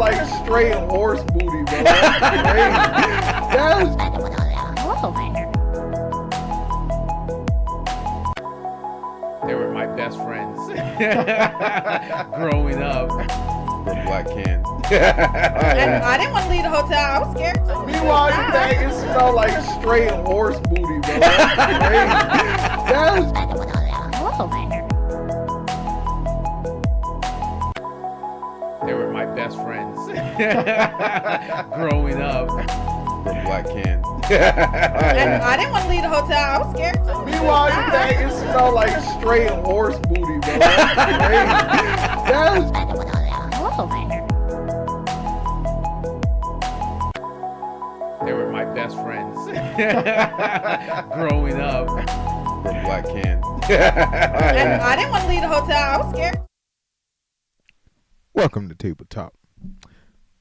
like straight horse booty, bro. That's crazy. That's Hello there. They were my best friends growing up. From Black Can. And I didn't want to leave the hotel. I was scared too. meanwhile, you think it smell like straight horse booty, bro. That's crazy. That's Hello there. They were my best friends growing up. From Black Can. And I didn't want to leave the hotel. I was scared too. meanwhile, you think it smell like straight horse booty, bro. That's crazy. That's Hello there. They were my best friends growing up. From Black Can. And I didn't want to leave the hotel. I was scared. Welcome to Tabletop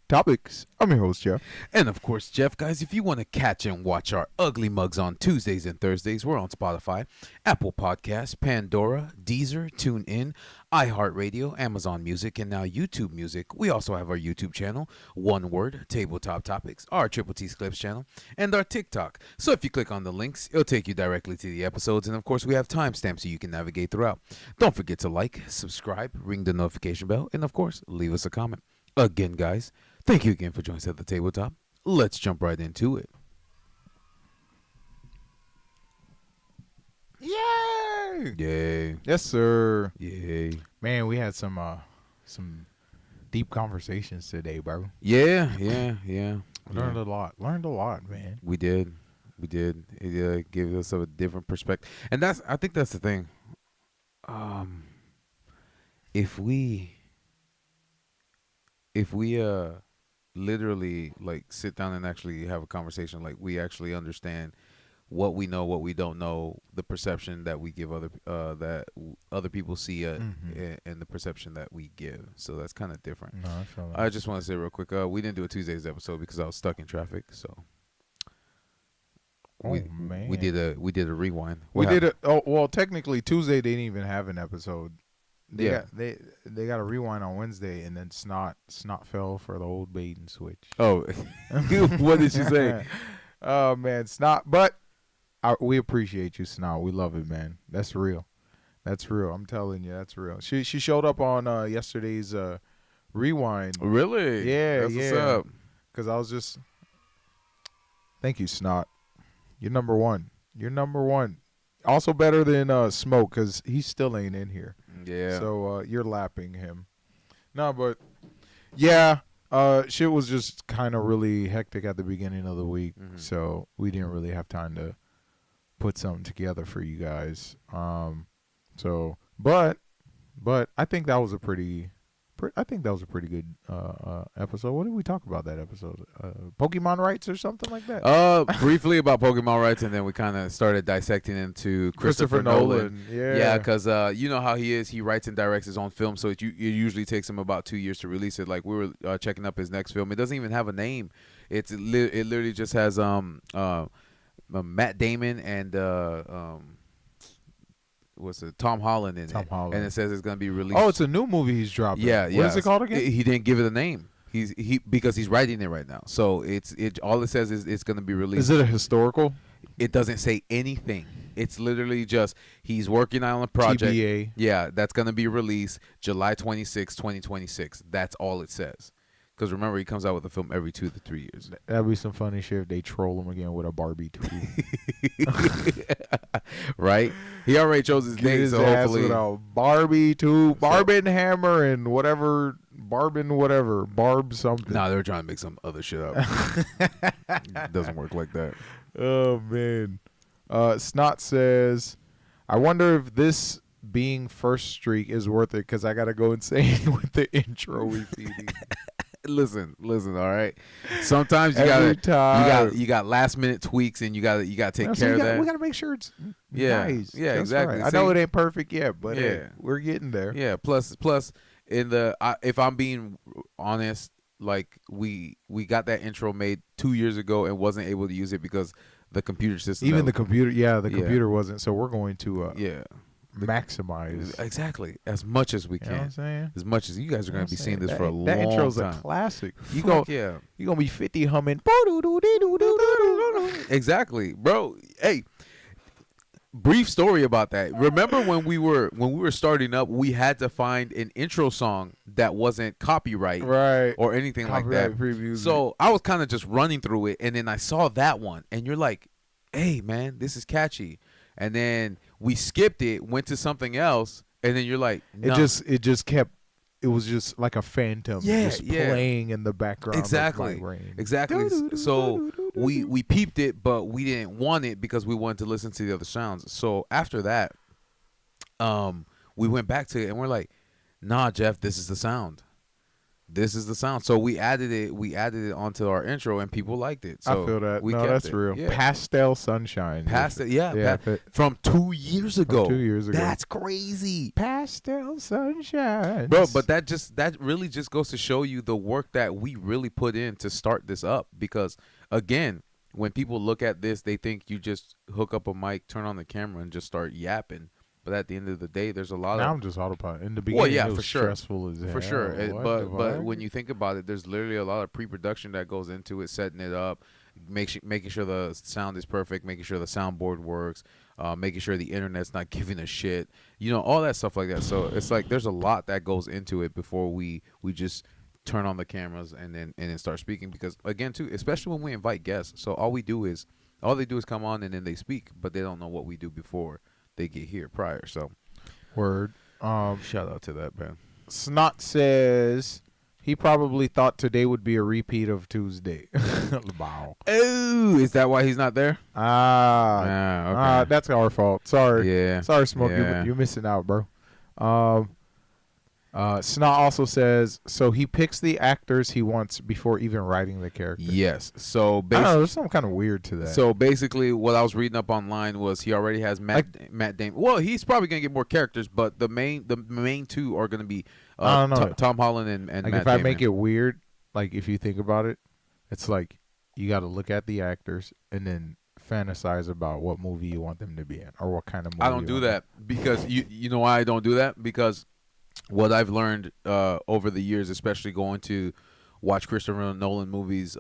Topics. I'm your host, Jeff. And of course, Jeff, guys, if you want to catch and watch our ugly mugs on Tuesdays and Thursdays, we're on Spotify, Apple Podcasts, Pandora, Deezer, TuneIn, iHeartRadio, Amazon Music, and now YouTube Music. We also have our YouTube channel, one word, Tabletop Topics, our Triple T's Clips channel, and our TikTok. So if you click on the links, it'll take you directly to the episodes. And of course, we have timestamps so you can navigate throughout. Don't forget to like, subscribe, ring the notification bell, and of course, leave us a comment. Again, guys, thank you again for joining us at the tabletop. Let's jump right into it. Yay! Yay. Yes, sir. Yay. Man, we had some deep conversations today, bro. Yeah. Learned a lot, man. We did. It gave us a different perspective. And I think that's the thing. If we literally like sit down and actually have a conversation, like we actually understand what we know, what we don't know, the perception that we give that other people see and the perception that we give. So that's kind of different. No, I feel that. I just want to say real quick, we didn't do a Tuesdays episode because I was stuck in traffic. So man. we did a rewind. Well, technically Tuesday they didn't even have an episode. They got a rewind on Wednesday, and then Snot fell for the old bait and switch. Oh, what did she say? Oh man, Snot, but we appreciate you, Snot. We love it, man. That's real. I'm telling you, that's real. She showed up on yesterday's rewind. Really? Yeah, That's yeah. what's up. Because I was just, thank you, Snot. You're number one. Also better than Smoke, because he still ain't in here. Yeah. So you're lapping him. No, but yeah, shit was just kind of really hectic at the beginning of the week. So we didn't really have time to put something together for you guys. But I think that was a pretty good episode. What did we talk about that episode? Pokemon rights or something like that? Briefly about Pokemon rights, and then we kind of started dissecting into Christopher Nolan. Yeah, because you know how he is. He writes and directs his own film, so it usually takes him about 2 years to release it. Like we were checking up his next film. It doesn't even have a name. It literally just has Matt Damon and Tom Holland in it. And it says it's gonna be released. Oh, it's a new movie he's dropping. Yeah. What is it called again? He didn't give it a name. Because he's writing it right now. So all it says is it's gonna be released. Is it a historical? It doesn't say anything. It's literally just he's working on a project. TBA. Yeah, that's gonna be released July 26, 2026. That's all it says. Because remember, he comes out with a film every 2 to 3 years. That'd be some funny shit if they troll him again with a Barbie too. Right? He already chose his name, so hopefully with a Barbie too, Barbenhammer and whatever, Barb something. Nah, they're trying to make some other shit up. It doesn't work like that. Oh man. Snot says, I wonder if this being first streak is worth it because I gotta go insane with the intro repeating. Listen, all right. Sometimes you got last minute tweaks and you gotta take care of that. We gotta make sure it's nice. Yeah, That's exactly. Right. I know it ain't perfect yet, but yeah, hey, we're getting there. Yeah. Plus, if I'm being honest, like we got that intro made 2 years ago and wasn't able to use it because the computer system. Even the computer, the computer wasn't. So we're going to maximize. Exactly, as much as we You know what can. I'm saying? As much as you guys are going to be seeing this for a long that intro's time. a classic. You Fuck go, yeah. you gonna be 50 humming. Exactly, bro. Hey, brief story about that. Remember when we were starting up, we had to find an intro song that wasn't copyright Right. or anything like that. Copyright-free music. So I was kind of just running through it, and then I saw that one, and you're like, "Hey, man, this is catchy." And then we skipped it, went to something else, and then you're like, no. it just kept. It was just like a phantom, just playing in the background. Exactly. Of my brain. Exactly. So we peeped it, but we didn't want it because we wanted to listen to the other sounds. So after that, we went back to it and we're like, nah, Jeff, this is the sound. This is the sound. So we added it. We added it onto our intro, and people liked it. So I feel that. We No, kept that's it. real. Yeah. Pastel Sunshine. Pastel, from 2 years From ago. 2 years ago. That's crazy. Pastel Sunshine. Bro, but that really just goes to show you the work that we really put in to start this up. Because again, when people look at this, they think you just hook up a mic, turn on the camera, and just start yapping. But at the end of the day, there's a lot now of I'm just autopilot. In the beginning, yeah, it was for sure. stressful as hell. for sure. What But the but fuck? when you think about it, there's literally a lot of pre-production that goes into it, setting it up, making sure the sound is perfect, making sure the soundboard works, making sure the internet's not giving a shit, all that stuff like that. So it's like there's a lot that goes into it before we just turn on the cameras and then start speaking. Because again, too, especially when we invite guests, so all they do is come on and then they speak, but they don't know what we do before they get here prior. So Word. shout out to that, man. Snot says he probably thought today would be a repeat of Tuesday. Wow. Oh, is that why he's not there? Okay. That's our fault. Sorry. Yeah. Sorry, Smoke. Yeah. You're missing out, bro. Snot also says, so he picks the actors he wants before even writing the character. Yes. So I don't know, there's something kind of weird to that. So basically, what I was reading up online was he already has Matt Damon. Well, he's probably gonna get more characters, but the main two are gonna be I don't know. Tom Holland and like Matt if I Damon. make it weird, like if you think about it, it's like you got to look at the actors and then fantasize about what movie you want them to be in or what kind of movie. I don't do that because you know why I don't do that? Because what I've learned over the years, especially going to watch Christopher Nolan movies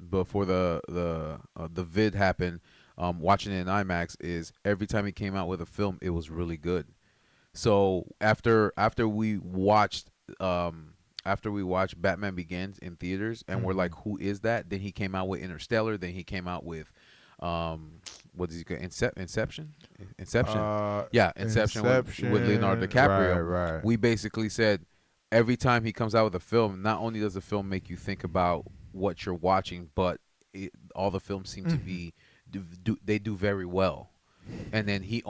before the vid happened, watching it in IMAX, is every time he came out with a film, it was really good. So after we watched Batman Begins in theaters and we're like, who is that? Then he came out with Interstellar. Then he came out with what is he called? Inception. Yeah, Inception with Leonardo DiCaprio. Right. We basically said every time he comes out with a film, not only does the film make you think about what you're watching, but all the films seem to be they do very well. And then he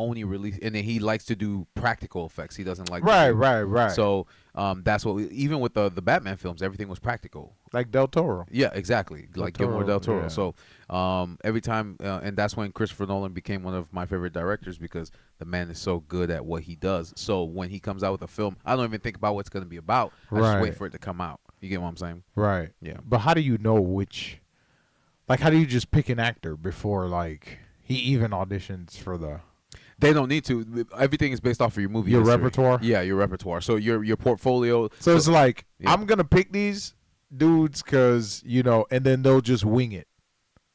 likes to do practical effects. He doesn't like Right. So that's what even with the Batman films, everything was practical. Like Del Toro. Yeah, exactly. Like Guillermo del Toro. Yeah. So every time, and that's when Christopher Nolan became one of my favorite directors, because the man is so good at what he does. So when he comes out with a film, I don't even think about what it's going to be about. I just wait for it to come out. You get what I'm saying? Right. Yeah. But how do you know which? Like, how do you just pick an actor before like he even auditions for the? They don't need to. Everything is based off of your movie Your history. repertoire? Yeah, your repertoire. So your portfolio. So it's like yeah. I'm gonna pick these dudes because and then they'll just wing it.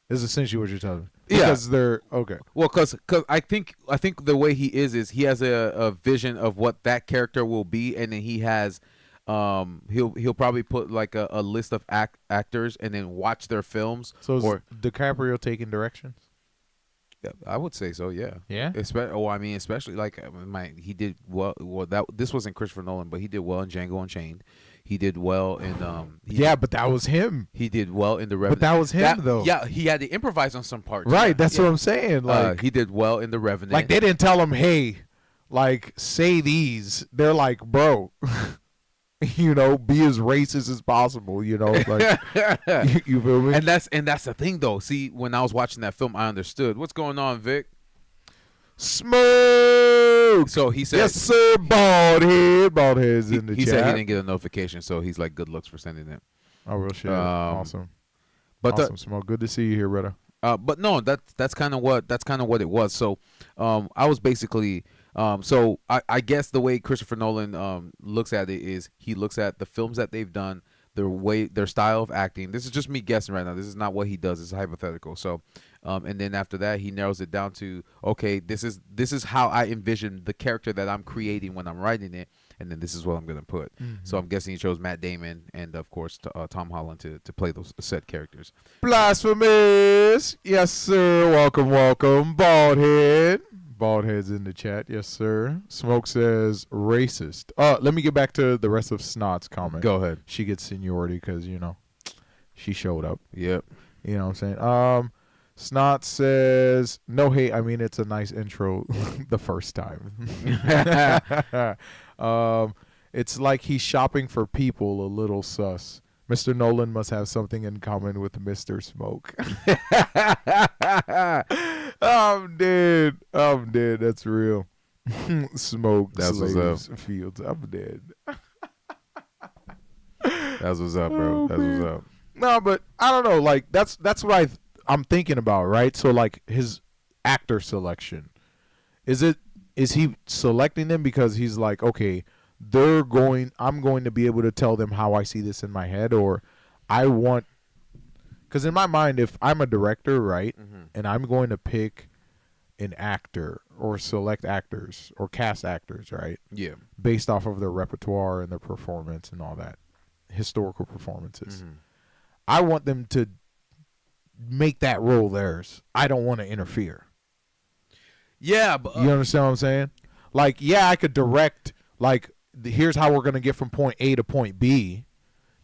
Is essentially what you're telling me. Because they're okay. Well, because I think the way he is he has a vision of what that character will be, and then he has he'll probably put like a list of actors and then watch their films. So is DiCaprio taking directions? Yeah, I would say so. Yeah. Yeah. Especially like he did well. This wasn't Christopher Nolan, but he did well in Django Unchained. He did well in but that was him. He did well in The Revenant. But that was him though. Yeah, he had to improvise on some parts. Right. That's what I'm saying. Like he did well in The Revenant. Like they didn't tell him, hey, like say these. They're like, bro. Be as racist as possible, like you feel me? And that's the thing though. See, when I was watching that film, I understood what's going on, Vic. Smoke. So he said, yes, sir. Bald heads in the chat. He said he didn't get a notification, so he's like, good looks for sending it. Oh, real shit. Awesome. But awesome, Smoke. Good to see you here, brother. But no, that's kind of what it was. So, I was basically So I guess the way Christopher Nolan looks at it is he looks at the films that they've done, their style of acting. This is just me guessing right now. This is not what he does. It's hypothetical. So, and then after that, he narrows it down to, okay, this is how I envision the character that I'm creating when I'm writing it, and then this is what I'm gonna put. So I'm guessing he chose Matt Damon and of course Tom Holland to play those said characters. Blasphemous. Yes, sir. Welcome. Baldhead. Baldhead's in the chat. Yes, sir. Smoke says racist. Let me get back to the rest of Snot's comment. Go ahead. She gets seniority because, she showed up. Yep. You know what I'm saying? Snot says, no hate. I mean, it's a nice intro the first time. It's like he's shopping for people, a little sus. Mr. Nolan must have something in common with Mr. Smoke. I'm dead. That's real. Smoke, that's slaves, what's up. Fields. I'm dead. That's what's up, bro. That's what's up. No, but I don't know. Like that's what I'm thinking about, right? So like his actor selection, is he selecting them because he's like, okay, I'm going to be able to tell them how I see this in my head, or because in my mind, if I'm a director, right, and I'm going to pick an actor or select actors or cast actors, right? Yeah. Based off of their repertoire and their performance and all that, historical performances. I want them to make that role theirs. I don't want to interfere. Yeah, but you understand what I'm saying? Like, yeah, I could direct, like, here's how we're going to get from point A to point B.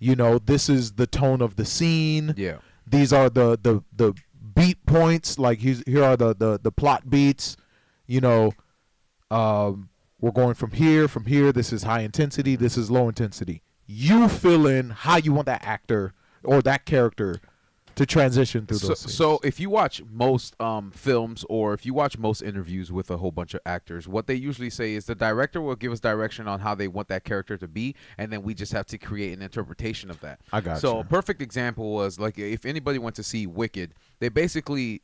This is the tone of the scene. Yeah. These are the beat points. Like, here are the plot beats. We're going from here. This is high intensity. This is low intensity. You fill in how you want that actor or that character to transition through those scenes. So if you watch most films or if you watch most interviews with a whole bunch of actors, what they usually say is the director will give us direction on how they want that character to be, and then we just have to create an interpretation of that. I got So you. a perfect example was like if anybody went to see Wicked, they basically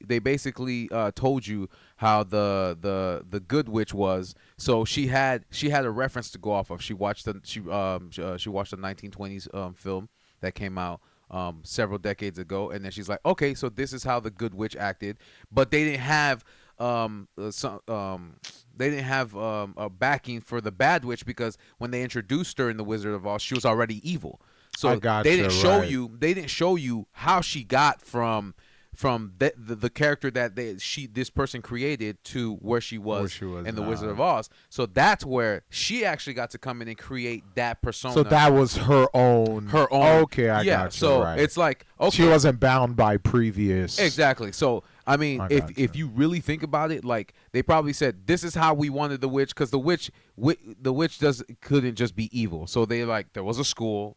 told you how the Good Witch was. So she had a reference to go off of. She watched the 1920s film that came out several decades ago, and then she's like, okay, so this is how the Good Witch acted, but they didn't have a backing for the Bad Witch because when they introduced her in the Wizard of Oz, she was already evil. So they didn't show you how she got from the character that this person created to where she was in the Wizard of Oz. So that's where she actually got to come in and create that persona. So that was her own. Okay, I got you. So right. it's like, okay, she wasn't bound by previous. Exactly. So I mean, if you really think about it, like they probably said, this is how we wanted the witch, because the witch couldn't just be evil. So there was a school.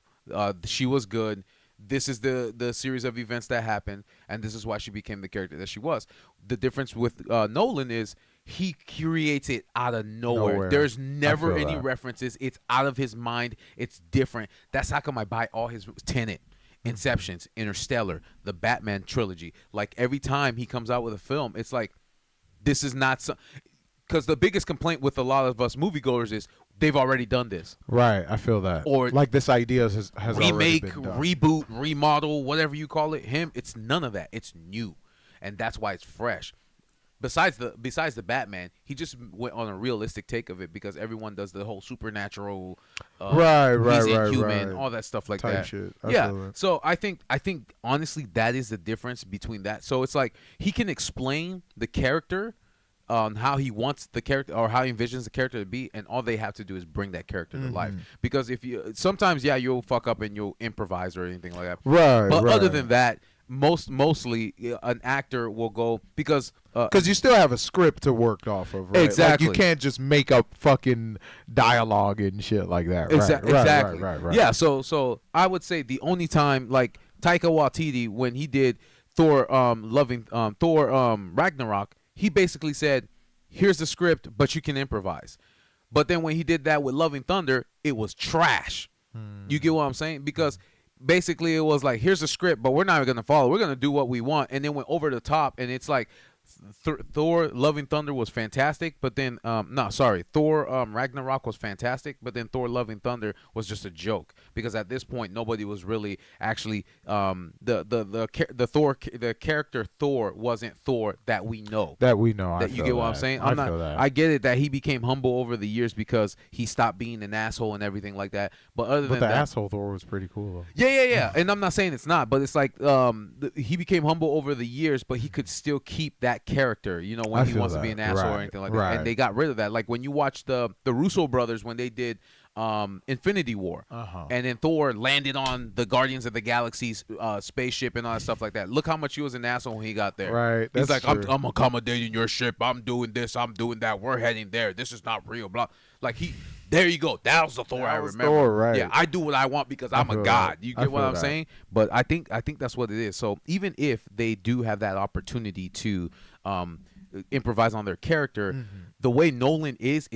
She was good. This is the series of events that happened, and this is why she became the character that she was. The difference with Nolan is he creates it out of nowhere. There's never any references. It's out of his mind. It's different. That's how come I buy all his Tenet, Inceptions, Interstellar, the Batman trilogy. Like every time he comes out with a film, it's like, this is not some. Because the biggest complaint with a lot of us moviegoers is they've already done this. Right, I feel that. Or like this idea has already been done. Reboot, remodel, whatever you call it. It's none of that. It's new, and that's why it's fresh. Besides the Batman, he just went on a realistic take of it because everyone does the whole supernatural, right, human, all that stuff like type that. Shit. So I think honestly that is the difference between that. So it's like he can explain the character on how he wants the character or how he envisions the character to be, and all they have to do is bring that character to life. Because if you sometimes you'll fuck up and you'll improvise or anything like that. Right. But other than that, mostly an actor will go because you still have a script to work off of. Right? Exactly. Like you can't just make up fucking dialogue and shit like that. Exactly. Right. Yeah. So I would say the only time like Taika Waititi when he did Thor Ragnarok, he basically said, here's the script, but you can improvise. But then when he did that with Loving Thunder, it was trash. You get what I'm saying? Because basically it was like, here's the script, but we're not going to follow. We're going to do what we want. And then went over the top, and it's like Thor: Love and Thunder was fantastic, but then Thor Ragnarok was fantastic, but then Thor: Love and Thunder was just a joke because at this point nobody was really actually the character Thor wasn't Thor that we know. That you get what I'm saying? I get it that he became humble over the years because he stopped being an asshole and everything like that. But other than the that, asshole Thor was pretty cool though. Yeah. And I'm not saying it's not, but it's like he became humble over the years, but he could still keep that character, you know, when he wants to be an asshole or anything like that. And they got rid of that. Like when you watch the Russo brothers when they did Infinity War, and then Thor landed on the Guardians of the Galaxy's spaceship and all that stuff like that. Look how much he was an asshole when he got there. Right. He's That's like, true. I'm accommodating your ship. I'm doing this. I'm doing that. We're heading there. This is not real. Blah. Like there you go. That was the Thor I remember. Thor, right. Yeah, I do what I want because I'm a god. You get what I'm saying? But I think that's what it is. So even if they do have that opportunity to improvise on their character, the way Nolan is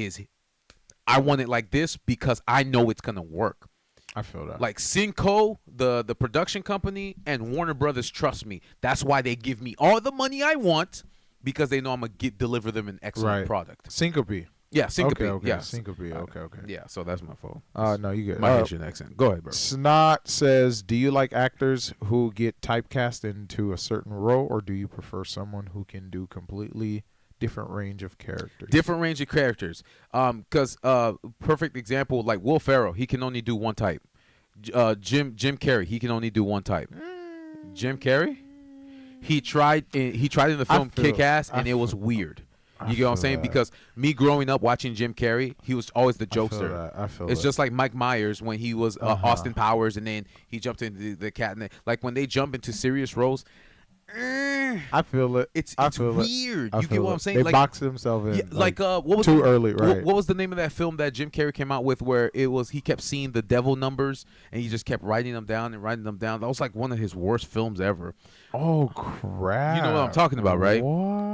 I want it like this because I know it's gonna work. I feel that. Like Cinco, the production company, and Warner Brothers trust me. That's why they give me all the money I want because they know I'm gonna deliver them an excellent product. Syncope. Yeah, Syncope. Okay. Yeah, Syncope. Okay. Yeah, so that's my fault. No, you good. My Haitian accent. Go ahead, bro. Snot says, do you like actors who get typecast into a certain role, or do you prefer someone who can do completely different range of characters? Different range of characters. Because perfect example, like Will Ferrell, he can only do one type. Jim Carrey, he can only do one type. Jim Carrey, he tried in the film Kick-Ass, and it was weird. You get what I'm saying? Because me growing up watching Jim Carrey, he was always the jokester. I feel it's just like Mike Myers when he was Austin Powers, and then he jumped into the cat. And like when they jump into serious roles, I feel it. It's feel weird. it. You get what I'm saying? They like, box themselves in. Yeah, like what was too early, right? What was the name of that film that Jim Carrey came out with where it was he kept seeing the devil numbers and he just kept writing them down and writing them down? That was like one of his worst films ever. Oh crap! You know what I'm talking about, right? What?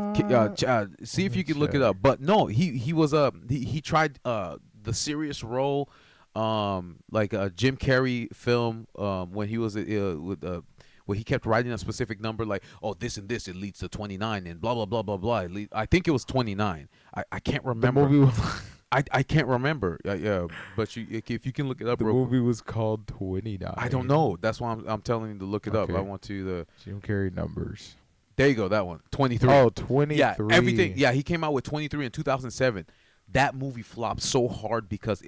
See if you can look it up. But no, he was he tried the serious role, like a Jim Carrey film when he was with where he kept writing a specific number like, oh, this and this, it leads to 29 and blah, blah, blah, blah, blah. I think it was 29. I can't remember. The movie was I can't remember. Yeah, but if you can look it up. the movie was called 29. I don't know. That's why I'm telling you to look it up. Okay. I want to Jim Carrey numbers. There you go, that one. 23. Oh, 23. Yeah, everything. Yeah, he came out with 23 in 2007. That movie flopped so hard because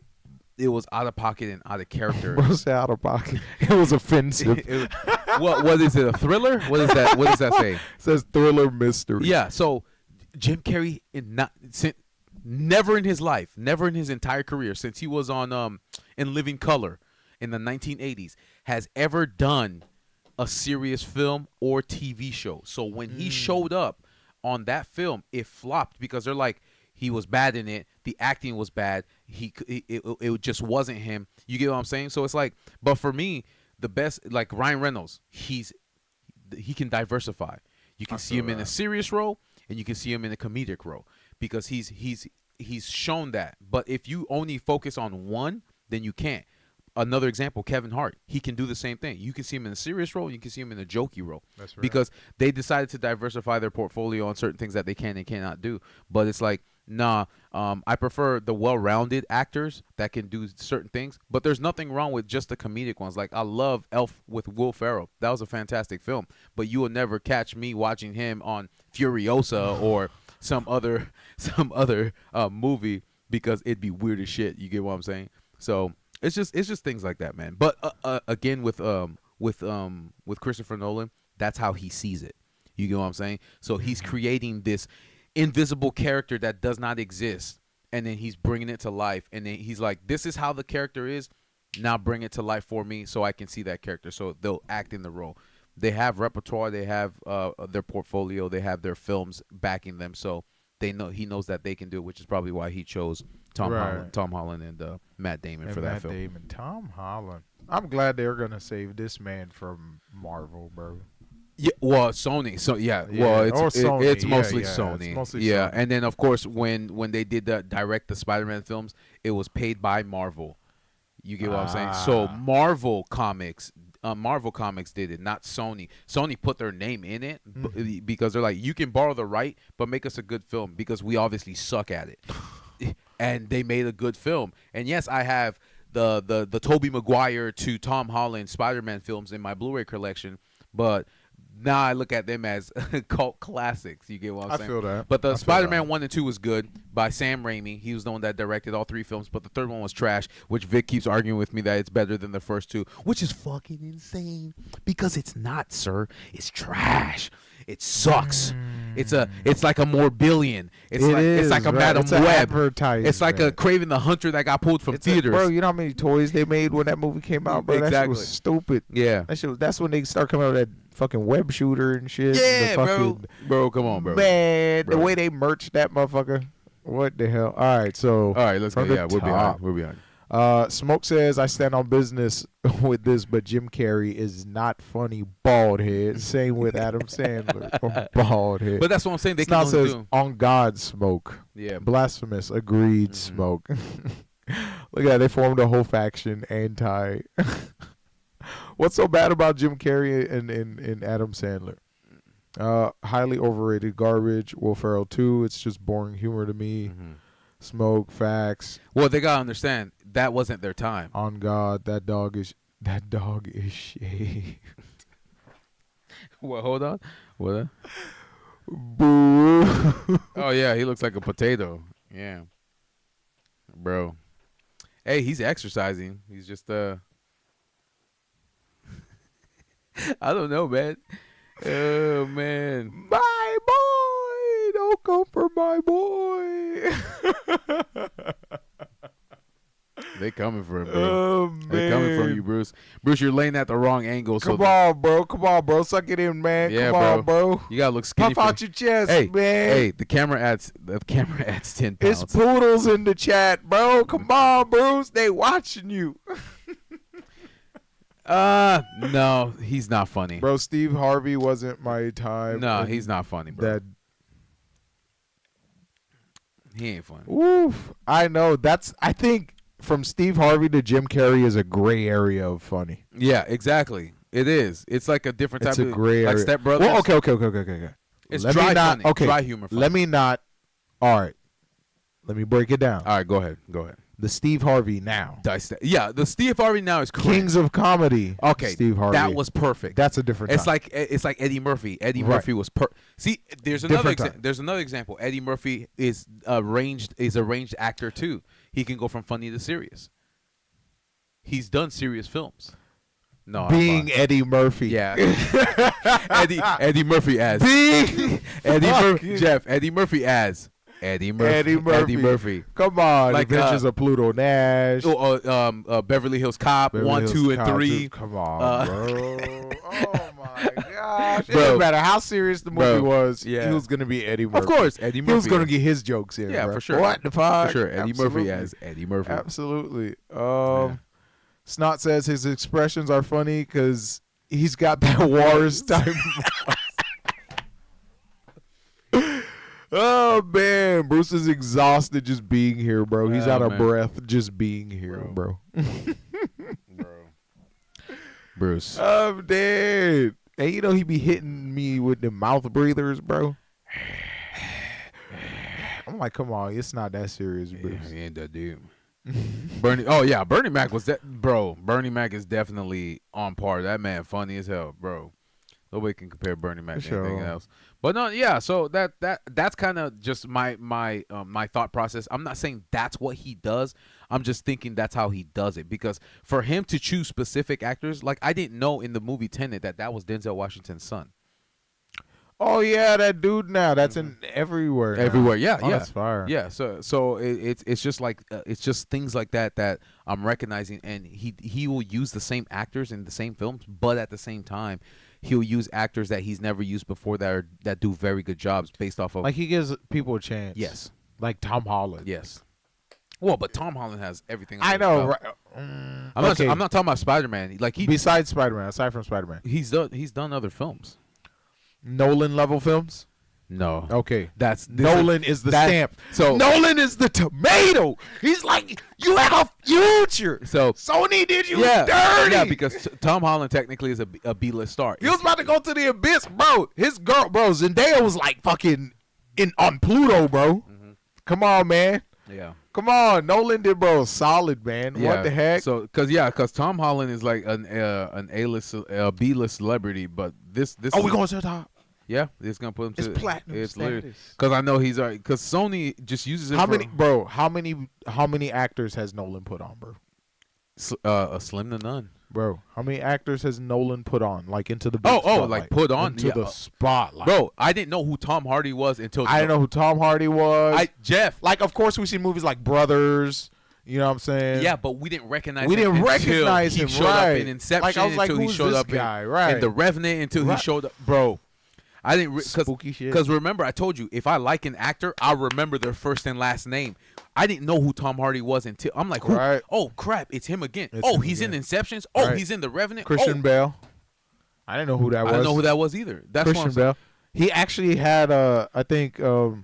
it was out of pocket and out of character. Bro, say out of pocket. It was offensive. What is it? A thriller? What is that? What does that say? It says thriller mystery. Yeah. So Jim Carrey never in his life, never in his entire career since he was on in Living Color in the 1980s has ever done a serious film or TV show. So when he showed up on that film, it flopped because they're like, he was bad in it. The acting was bad. It just wasn't him. You get what I'm saying? So it's like, but for me, the best, like Ryan Reynolds, he can diversify. You can see him in a serious role, and you can see him in a comedic role because he's shown that. But if you only focus on one, then you can't. Another example, Kevin Hart. He can do the same thing. You can see him in a serious role. You can see him in a jokey role. That's right. Because they decided to diversify their portfolio on certain things that they can and cannot do. But it's like, nah, I prefer the well-rounded actors that can do certain things. But there's nothing wrong with just the comedic ones. Like, I love Elf with Will Ferrell. That was a fantastic film. But you will never catch me watching him on Furiosa or some other movie because it'd be weird as shit. You get what I'm saying? So it's just things like that, man. But again, with Christopher Nolan, that's how he sees it. You get what I'm saying? So he's creating this invisible character that does not exist, and then he's bringing it to life. And then he's like, "This is how the character is. Now bring it to life for me, so I can see that character." So they'll act in the role. They have repertoire. They have their portfolio. They have their films backing them. So they know he knows that they can do it, which is probably why he chose Tom Holland and Matt Damon for that film. Tom Holland. I'm glad they're gonna save this man from Marvel, bro. Yeah, well, Sony. So yeah, Yeah, well, or Sony. it's mostly Yeah, Sony. it's mostly yeah, Sony. and then of course when they did direct the Spider-Man films, it was paid by Marvel. You get what I'm saying? So Marvel Comics Marvel Comics did it, not Sony. Sony put their name in it because they're like, you can borrow the right, but make us a good film because we obviously suck at it. And they made a good film. And yes, I have the Tobey Maguire to Tom Holland Spider-Man films in my Blu-ray collection, but now I look at them as cult classics. You get what I'm saying? I feel that. But I the feel Spider-Man that. 1 and 2 was good by Sam Raimi. He was the one that directed all 3 films, but the third one was trash, which Vic keeps arguing with me that it's better than the first 2, which is fucking insane because it's not, sir. It's trash. It sucks. It's like a Morbillion. It's like a Madam It's an Web. advertisement. It's like a Craven the Hunter that got pulled from theaters. Bro, you know how many toys they made when that movie came out, bro? That shit Exactly. was stupid. Yeah. That's when they start coming out with that fucking web shooter and shit. Yeah, the bro. fucking, Bro, come on, bro. Man, Bro. the way they merched that motherfucker. What the hell? All right, so All right, let's go. from the Yeah, we're top. behind. We're behind. Smoke says, I stand on business with this, but Jim Carrey is not funny, bald head. Same with Adam Sandler, bald head. But that's what I'm saying. They can Snot only says, do. on God, Smoke. Yeah. Blasphemous. Agreed, Smoke. Look at that. They formed a whole faction anti. What's so bad about Jim Carrey and Adam Sandler? Highly overrated garbage. Will Ferrell 2. It's just boring humor to me. Smoke, facts. Well, they gotta understand that wasn't their time. On God, that dog is shaved. Well, hold on. What? Boo. Oh yeah, he looks like a potato. Yeah, bro. Hey, he's exercising. He's just I don't know, man. Oh man. My boy, don't come for my boy. They coming for him, bro. Oh man, They coming for you, Bruce. Bruce, you're laying at the wrong angle. So Come on, bro. Suck it in, man. Yeah, Come on, bro. you gotta look skinny. Puff out your chest, Hey, man. hey, the camera adds 10 pounds. It's poodles in the chat, bro. Come on, Bruce. They watching you. No, he's not funny. Bro, Steve Harvey wasn't my time. No, and he's not funny, bro. That He ain't funny. oof. I know. I think from Steve Harvey to Jim Carrey is a gray area of funny. Yeah, exactly. It is. It's like a different type It's a of gray like area. Step Brothers. Well, okay. It's Let dry me not, funny. okay. Dry humor funny. Let me not. All right. Let me break it down. All right, go ahead. The Steve Harvey now. Yeah, the Steve Harvey now is correct. Kings of Comedy. Okay, Steve Harvey. that was perfect. That's a different It's time. like Eddie Murphy. Eddie Right. Murphy was See, there's Different time. there's another example. Eddie Murphy is a ranged actor too. He can go from funny to serious. He's done serious films. No, I'm Being fine. Eddie Murphy. Yeah. Eddie Murphy as Being Eddie Murphy as Eddie Murphy. Eddie Murphy. Eddie Murphy. Come on. Like, Adventures of Pluto Nash. Beverly Hills Cop, Beverly 1, Hills 2, and Cop, 3. Come on, bro. Oh my gosh. It Bro. doesn't matter how serious the movie Bro. was. Yeah. He was gonna be Eddie Murphy. Of course, Eddie Murphy. He was gonna get his jokes in. Yeah, bro. for sure. What the fuck? For sure. Eddie Absolutely. Murphy as Eddie Murphy. Absolutely. Yeah. Snot says his expressions are funny because he's got that Wars type. Oh man, Bruce is exhausted just being here, bro. He's Oh, out of man. breath just being here, bro. Bruce. I'm dead. And you know he be hitting me with the mouth breathers, bro. I'm like, come on, it's not that serious, Bruce. Yeah, he ain't that dude. Bernie Mac was that, bro. Bernie Mac is definitely on par. That man funny as hell, bro. Nobody can compare Bernie Mac For to anything sure. else. But no, yeah. So that's kind of just my thought process. I'm not saying that's what he does. I'm just thinking that's how he does it. Because for him to choose specific actors, like I didn't know in the movie Tenet that was Denzel Washington's son. Oh yeah, that dude now. That's in everywhere. now. Everywhere, yeah, Oh, yeah. That's fire. Yeah, so it's just like it's just things like that I'm recognizing, and he will use the same actors in the same films, but at the same time, he'll use actors that he's never used before that do very good jobs based off of Like he gives people a chance. yes, Like Tom Holland. yes. Well, but Tom Holland has everything. I under his know. belt. Right? I'm not talking about Spider-Man. Like Besides Spider-Man, aside from Spider-Man, he's done other films. Nolan level films. No. Okay. This Nolan is the that- stamp. so- Nolan is the tomato. He's like, you have a future. So Sony did you yeah, dirty. yeah, because Tom Holland technically is a B-list star. he was about to go to the abyss, bro. His girl, bro, Zendaya was like fucking on Pluto, bro. Come on, man. Yeah. Come on, Nolan did, bro. Solid, man. Yeah. What the heck? So, cause Tom Holland is like an A-list, B-list celebrity, but this. Oh, we going to the top. Yeah, it's gonna put him It's to platinum It's literally status. because I know he's alright. Because Sony just uses it. How for many, bro? How many actors has Nolan put on, bro? a slim to none. Bro, how many actors has Nolan put on, like into the big Oh, spotlight? like put on? into Yeah. the spotlight, Bro, I didn't know who Tom Hardy was until I didn't know who Tom Hardy was. Jeff. Like, of course, we see movies like Brothers. You know what I'm saying? Yeah, but we didn't recognize. We him didn't until recognize he him, showed up right. in Inception. Like, I was like, until he who's showed this up guy? in, Right. in The Revenant until he Right. showed up, bro. I didn't Spooky shit. because remember I told you if I like an actor I'll remember their first and last name. I didn't know who Tom Hardy was until I'm like, who? Right. Oh crap, it's him again. It's Oh, him he's again. in Inceptions. Oh, Right. he's in The Revenant. Christian oh. Bale. I didn't know who that was. I didn't know who that was either. That's what I'm Christian saying. Bale. He actually had I think did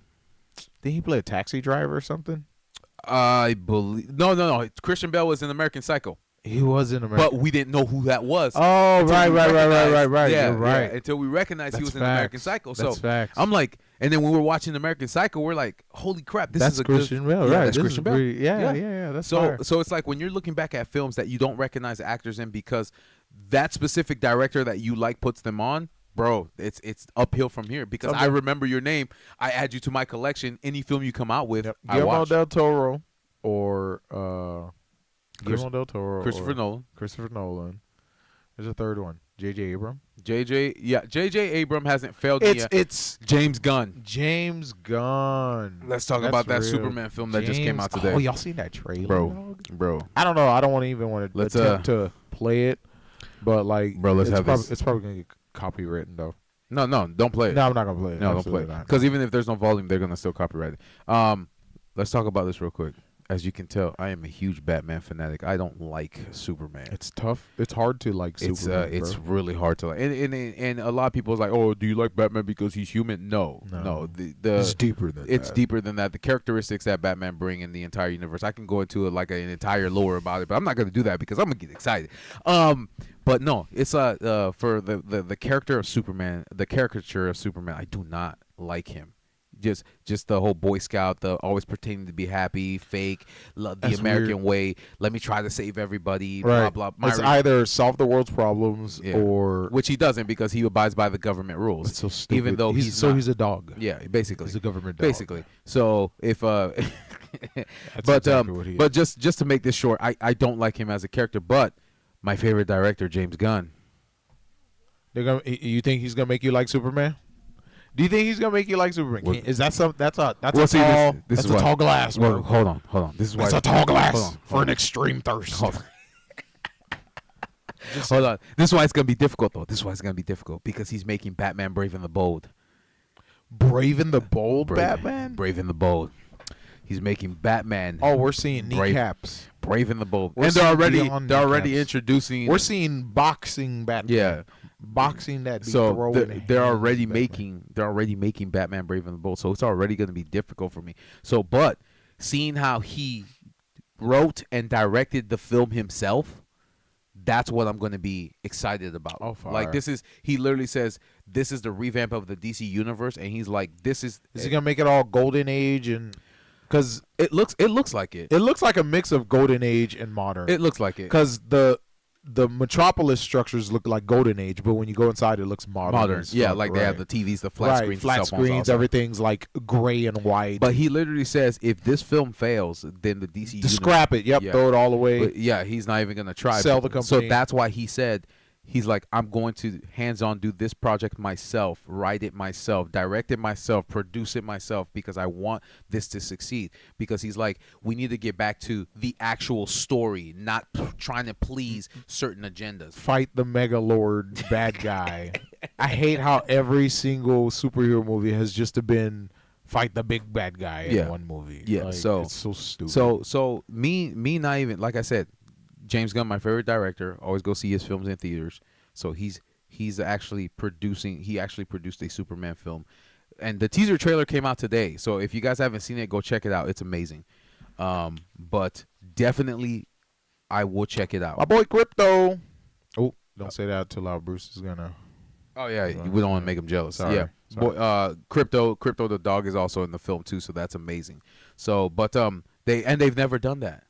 he play a taxi driver or something? I believe no. Christian Bale was in American Psycho, He was in America. but we didn't know who that was. Oh, until right. we recognized- Yeah, Yeah, You're right. Until we recognized he That's was in American facts. Psycho. That's So facts. I'm like, and then when we were watching American Psycho, we're like, holy crap, this That's is a Christian good, Bale, yeah, right? That's This Christian is Bale. pretty- yeah. That's So fire. so it's like when you're looking back at films that you don't recognize the actors in because that specific director that you like puts them on, bro, it's uphill from here because I remember your name. I add you to my collection. Any film you come out with, I Guillermo watch. del Toro or Guillermo del Toro, Christopher or Nolan. Christopher Nolan. There's a third one. J.J. Abrams. J.J. Abrams hasn't failed me yet. It's James Gunn. James Gunn. Let's talk That's about that real. Superman film that just came out today. Oh, y'all seen that trailer, dog? Bro. I don't know. I don't even want to Let's, attempt to play it, but like, Bro, let's it's have probably, this. It's probably gonna get copywritten though. No, don't play it. No, I'm not gonna play it. No, don't play Absolutely it. not. Because even if there's no volume, they're gonna still copyright it. Let's talk about this real quick. As you can tell, I am a huge Batman fanatic. I don't like Superman. It's tough. It's hard to like Superman. It's bro. really hard to like. And a lot of people is like, oh, do you like Batman because he's human? No. It's deeper than It's that. deeper than that. The characteristics that Batman bring in the entire universe. I can go into like an entire lore about it, but I'm not gonna do that because I'm gonna get excited. But no, it's for the character of Superman, the caricature of Superman. I do not like him. Just the whole Boy Scout, the always pretending to be happy, fake, love the That's American way. Let me try to save everybody. Right. Blah blah. It's either solve the world's problems or which he doesn't because he abides by the government rules. it's so stupid. Even though he's he's a dog. yeah, basically. He's a government dog. Basically. So if That's but exactly what he is. but just to make this short, I don't like him as a character, but my favorite director, James Gunn. You think he's gonna make you like Superman? Do you think he's gonna make you like Superman? Well- Is that some? That's a Well, tall. see, this that's is a why- tall glass, Well, bro. hold on. This is why That's a tall glass Hold on. for an extreme thirst. Hold on. This is why it's gonna be difficult, though. This is why it's gonna be difficult because he's making Batman Brave and the Bold. Brave and the Bold, Brave, Batman. Brave and the Bold. He's making Batman. Oh, we're seeing Brave. kneecaps. Brave and the Bold. We're And they're seeing already beyond introducing. introducing. We're seeing boxing Batman. Yeah. boxing that. Be So throwing they're hands already Batman. making Batman Brave and the Bold. So it's already going to be difficult for me. So, but seeing how he wrote and directed the film himself, that's what I'm going to be excited about. Oh, fire. Like he literally says this is the revamp of the DC universe, and he's like, this is. Is he gonna make it all Golden Age and? Because It looks like it. it looks like a mix of Golden Age and modern. It looks like it. Because the Metropolis structures look like Golden Age, but when you go inside, it looks modern. Modern, as yeah, fuck, like they have the right. TVs, the flat screens, flat cell phones screens, also. everything's like gray and white. But he literally says if this film fails, then the DC to scrap it, yep, Yeah. throw it all away. But yeah, he's not even gonna try. Sell the So company. that's why he said he's like, I'm going to hands-on do this project myself, write it myself, direct it myself, produce it myself because I want this to succeed. Because he's like, we need to get back to the actual story, not trying to please certain agendas. Fight the Mega Lord bad guy. I hate how every single superhero movie has just been fight the big bad guy in Yeah. one movie. Yeah, Like, so- it's so stupid. So me not even, like I said, James Gunn, my favorite director, always go see his films in theaters. So he's actually producing. He actually produced a Superman film. and the teaser trailer came out today. So if you guys haven't seen it, go check it out. It's amazing. But definitely, I will check it out. My boy Crypto. Oh, don't say that too loud. Bruce is gonna. Oh yeah, we don't want to make him jealous. Sorry. Yeah, boy, Crypto the dog is also in the film too, so that's amazing. So, but they've never done that.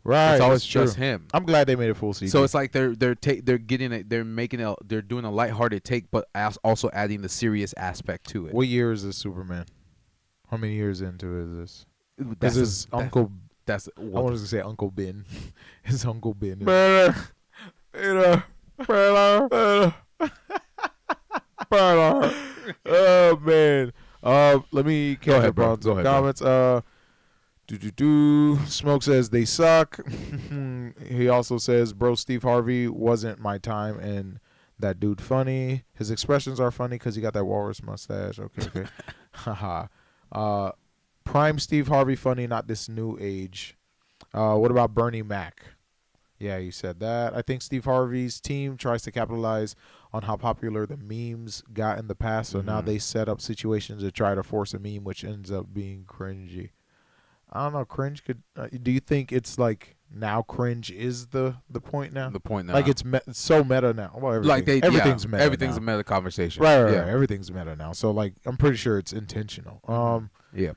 Right, It's always that's true. just him. I'm glad they made it full CG. So it's like they're doing a lighthearted take, but also adding the serious aspect to it. What year is this Superman? How many years into is this? That's This is Uncle. That's I wanted to say Uncle Ben. His Uncle Ben. Oh man. Let me catch ahead, up bro. on Go some ahead, bro. comments. Smoke says they suck. He also says, bro, Steve Harvey wasn't my time, and that dude funny. His expressions are funny because he got that walrus mustache. Okay. Haha. Prime Steve Harvey funny, not this new age. What about Bernie Mac? Yeah, you said that. I think Steve Harvey's team tries to capitalize on how popular the memes got in the past, so now they set up situations to try to force a meme, which ends up being cringy. I don't know. Cringe could. Do you think it's like now cringe is the point now? The point now. Like it's so meta now. Well, everything's meta. Everything's now. a meta conversation. Right. Yeah. Everything's meta now. So like, I'm pretty sure it's intentional. Yeah.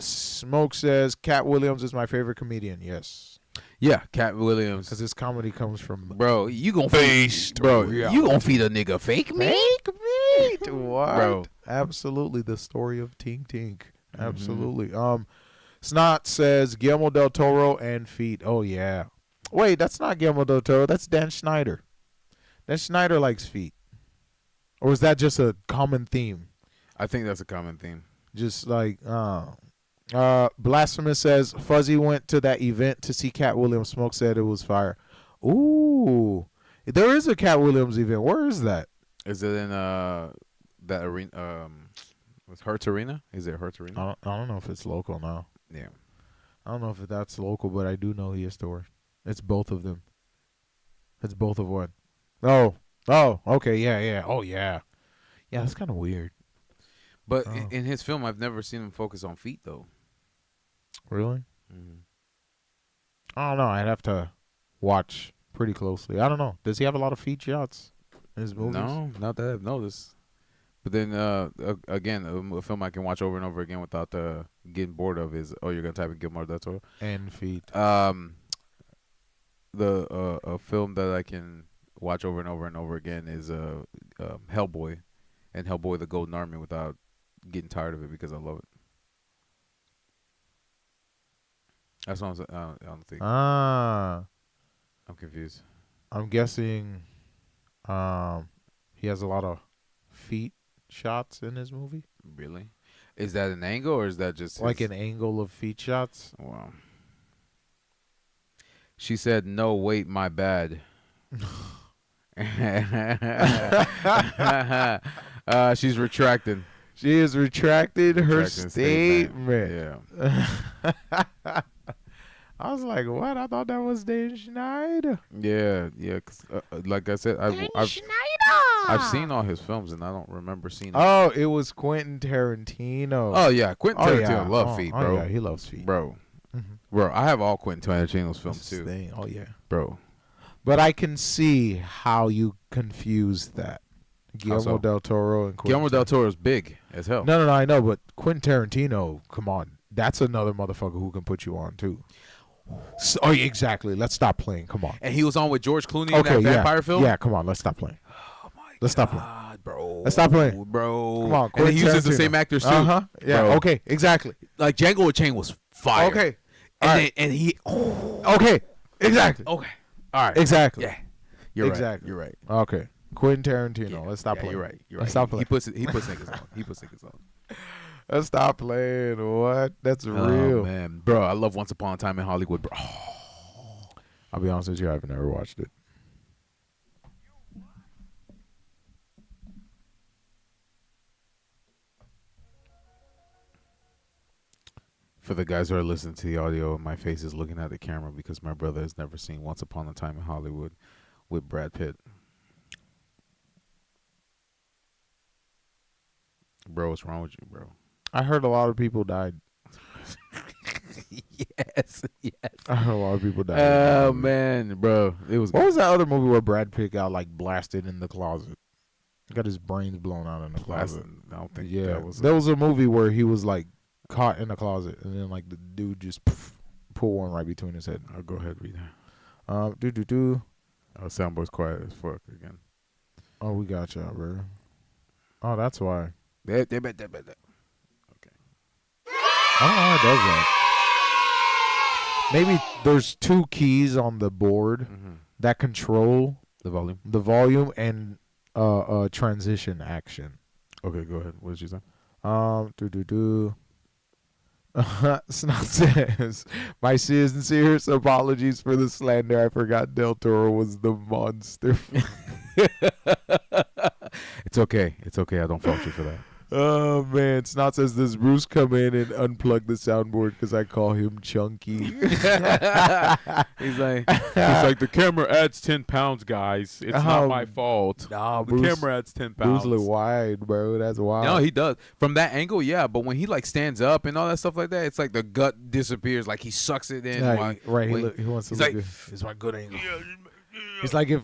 Smoke says Cat Williams is my favorite comedian. Yes, Yeah. Cat Williams. because his comedy comes from Bro, you gonna Based, bro? yeah. You gonna feed a nigga fake meat? fake meat. What? Bro. Absolutely, the story of Tink Tink. Absolutely. Snot says Guillermo del Toro and feet. Oh yeah. Wait, that's not Guillermo del Toro. That's Dan Schneider. Dan Schneider likes feet. Or is that just a common theme? I think that's a common theme. Just like Blasphemous says Fuzzy went to that event to see Cat Williams. Smoke said it was fire. Ooh. There is a Cat Williams event. Where is that? Is it in that arena? Was Hertz Arena? Is it Hertz Arena? I don't know if it's local now. Yeah. I don't know if that's local, but I do know he is tour. It's both of them. It's both of one. Oh, okay, yeah. Oh, yeah. Yeah, that's kind of weird. But in his film, I've never seen him focus on feet though. Really? Mm-hmm. I don't know. I'd have to watch pretty closely. I don't know. Does he have a lot of feet shots in his movies? No, not that I've noticed. But then again, a film I can watch over and over again without getting bored of is you're gonna type in Guillermo del Toro. And feet. A film that I can watch over and over and over again is Hellboy, and Hellboy: The Golden Army without getting tired of it because I love it. That's what I'm saying. I don't think I'm confused. guessing he has a lot of feet shots in his movie. Really? Is that an angle or is that just Like an angle of feet shots? Wow. She said, "No, wait, my bad." She's retracting. She has retracted her Retracting statement. Yeah. I was like, what? I thought that was Dan Schneider. Yeah. 'Cause, like I said, I've seen all his films and I don't remember seeing. Oh, it was Quentin Tarantino. Oh yeah, Quentin Tarantino yeah. loves feet, bro. Oh, yeah, he loves feet. Bro. Mhm. Bro, I have all Quentin Tarantino's films That's his too, thing. Oh, yeah. bro. But I can see how you confuse that. Guillermo so? del Toro and Quentin Guillermo del Toro is big as hell. No, I know, but Quentin Tarantino, come on. That's another motherfucker who can put you on, too. So, oh, yeah, exactly. Let's stop playing. Come on. And he was on with George Clooney in that vampire film. Yeah, come on. Let's stop playing. Oh my Let's stop playing. God, bro. Let's stop playing. bro. Come on. And he uses the Tarantino. same actors too. Yeah. bro. Okay. Exactly. Like Django Unchained was fire. Okay. And All right. then, and he. Okay. Exactly. Okay. All right. Exactly. Yeah. You're Exactly. right. You're right. Okay. Quentin Tarantino. Yeah. Let's stop Yeah, playing. You're right. You're Let's right. stop playing. He puts niggas on. He puts niggas on. Let's stop playing. What? That's Oh real. man, bro, I love Once Upon a Time in Hollywood, bro. I'll be honest with you. I've never watched it. For the guys who are listening to the audio, my face is looking at the camera because my brother has never seen Once Upon a Time in Hollywood with Brad Pitt. Bro, what's wrong with you, bro? I heard a lot of people died. Yes. I heard a lot of people died. Oh man, bro, it was. What was that other movie where Brad Pitt got like blasted in the closet? Got his brains blown out in the closet. I don't think Yeah, that was. there was a movie where he was like caught in a closet, and then like the dude just pull one right between his head. I'll go ahead and read that. Do. Oh, soundboard's quiet as fuck again. Oh, we got y'all, bro. Oh, that's why. Okay. I don't know how it does that. Maybe there's two keys on the board that control The volume. the volume and transition action. Okay, go ahead. What did you say? Snot says, my sincere apologies for the slander. I forgot Del Toro was the monster. It's okay. It's okay. I don't fault you for that. Oh, man. Snot says, does Bruce come in and unplug the soundboard because I call him Chunky? He's like, the camera adds 10 pounds, guys. It's not my fault. Nah, The camera adds 10 pounds. Bruce look wide, bro. That's wild. No, he does. From that angle, yeah. But when he like stands up and all that stuff like that, it's like the gut disappears. Like he sucks it in. Right. He wants to he's look like, good. It's my good angle. It's like if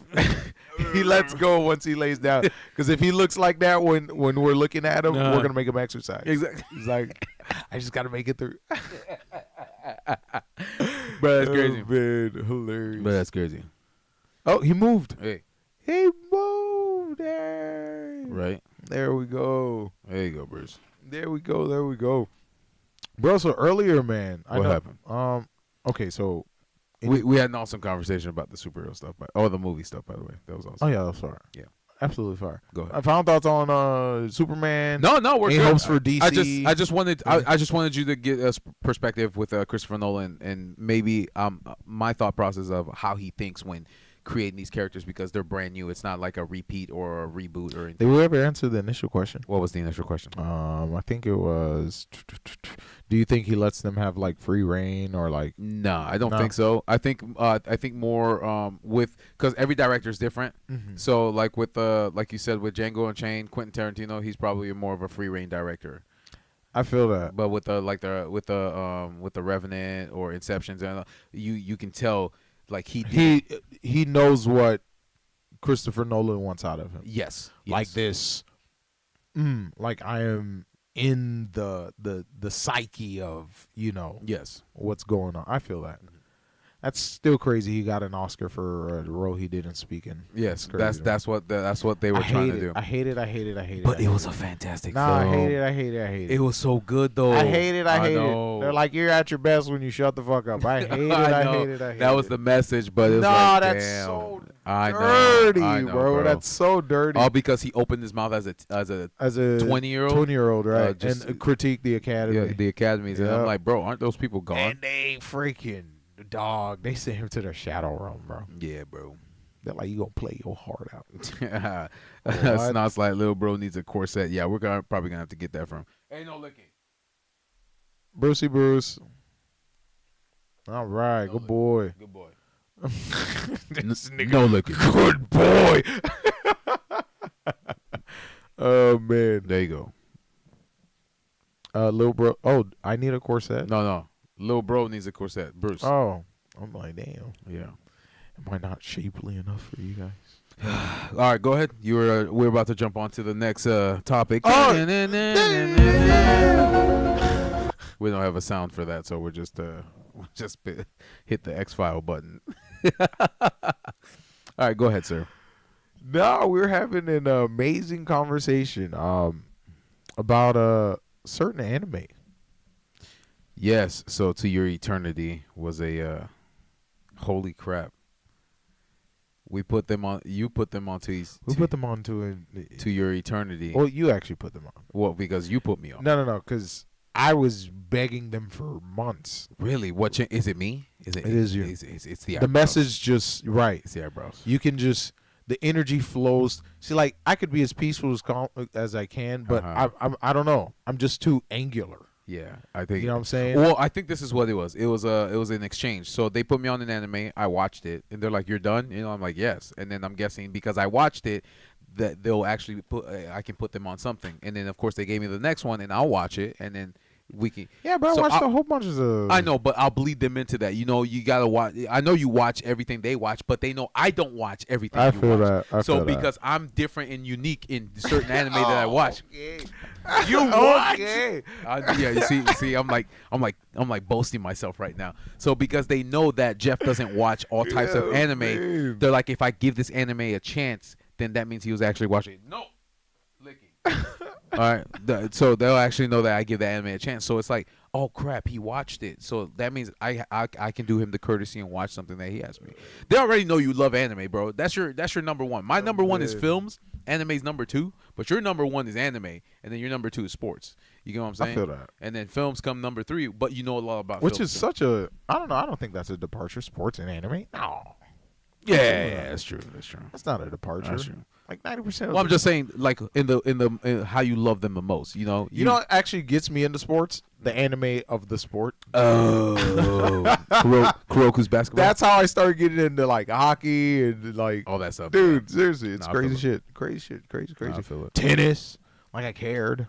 he lets go once he lays down. Because if he looks like that when we're looking at him, we're going to make him exercise. Exactly. He's like, I just got to make it through. Bro, that's crazy. Oh, man, hilarious. But that's crazy. Oh, he moved. Hey. He moved. Hey. Right. There we go. There you go, Bruce. There we go. Bro, so earlier, man. What happened? Okay, so. We had an awesome conversation about the superhero stuff, the movie stuff, by the way. That was awesome. Oh, yeah, that's fire. Yeah. Absolutely fire. Go ahead. Final thoughts on Superman. No, we're Any good. hopes for DC? I just wanted you to get a perspective with Christopher Nolan and maybe my thought process of how he thinks when creating these characters because they're brand new. It's not like a repeat or a reboot or anything. Did we ever answer the initial question? What was the initial question? I think it was, do you think he lets them have like free reign or like? No, I don't think so. I think more with because every director is different. Mm-hmm. So like with like you said with Django Unchained, Quentin Tarantino, he's probably more of a free reign director. I feel that. But with the Revenant or Inceptions, you can tell like he knows what Christopher Nolan wants out of him. Yes. Like this. Like I am in the psyche of Yes. what's going on. I feel that. That's still crazy. He got an Oscar for the role he did in Speaking. Yes, crazy, that's what they were trying to do. I hate it. But it was a fantastic No, film. I hate it. It was so good though. I hate it. know. They're like, you're at your best when you shut the fuck up. I hate it. I know. hate it. That was the message, but it was No, like, that's damn. so I know, dirty, I know, bro. That's so dirty. all because he opened his mouth as a As a 20-year-old, 20-year-old, right? just- and critique the academy. yeah, the academies, and Yeah. I'm like, bro, aren't those people gone? And they freaking dog. They sent him to their shadow realm, bro. Yeah, bro. They're like, you gonna play your heart out. Snot's like, little bro needs a corset. Yeah, we're probably gonna have to get that from. Ain't no licking. Brucey Bruce. All right, No good licking. boy. Good boy. This nigga, No licking. good boy. Oh man, There you go. little bro. Oh, I need a corset. No. Little bro needs a corset. Bruce. Oh, I'm like, damn. Yeah. Am I not shapely enough for you guys? All right, go ahead. We're about to jump on to the next topic. Oh. We don't have a sound for that, so we're just hit the X-File button. All right, go ahead, sir. No, we're having an amazing conversation about a certain anime. Yes, so To Your Eternity was a holy crap. We put them on. You put them on We put them on to To Your Eternity. Well, you actually put them on. Well, because you put me on. No, because I was begging them for months. Really? Is it me? Is it? It is you. It's the The eyebrows. message just right. It's the eyebrows. You can just the energy flows. See, like I could be as peaceful as calm as I can, but Uh-huh. I don't know. I'm just too angular. Yeah, I think. You know what I'm saying? Well, I think this is what it was. It was an exchange. So they put me on an anime. I watched it, and they're like, "You're done." You know, I'm like, "Yes." And then I'm guessing because I watched it, that they'll actually put. I can put them on something. And then of course they gave me the next one, and I'll watch it, and then we can. Yeah, but So I watched a whole bunch of. I know, but I'll bleed them into that. You know, you gotta watch. I know you watch everything they watch, but they know I don't watch everything. I you feel watch. that. I So feel that. because I'm different and unique in certain anime that I watch. You what? Yeah, you see, I'm like boasting myself right now. So because they know that Jeff doesn't watch all types of anime, man. they're like, if I give this anime a chance, then that means he was actually watching it. No, licking. All right, so they'll actually know that I give the anime a chance. So it's like, oh crap, he watched it. So that means I can do him the courtesy and watch something that he asked me. They already know you love anime, bro. That's your number one. My number one is films. Anime's number two, but your number one is anime, and then your number two is sports. You get what I'm saying? I feel that. And then films come number three, but you know a lot about Which films is too. such a. I don't know. I don't think that's a departure. Sports and anime. No, yeah, that's true. that's not a departure. That's true. Like 90%. Well, I'm just saying, like in how you love them the most. You know, You know what actually gets me into sports? The anime of the sport. Oh, Kuroko's basketball. That's how I started getting into like hockey and like all that stuff, dude. Seriously, it's Nah, I crazy feel shit. Crazy shit. Crazy. I feel it. Tennis. Like I cared.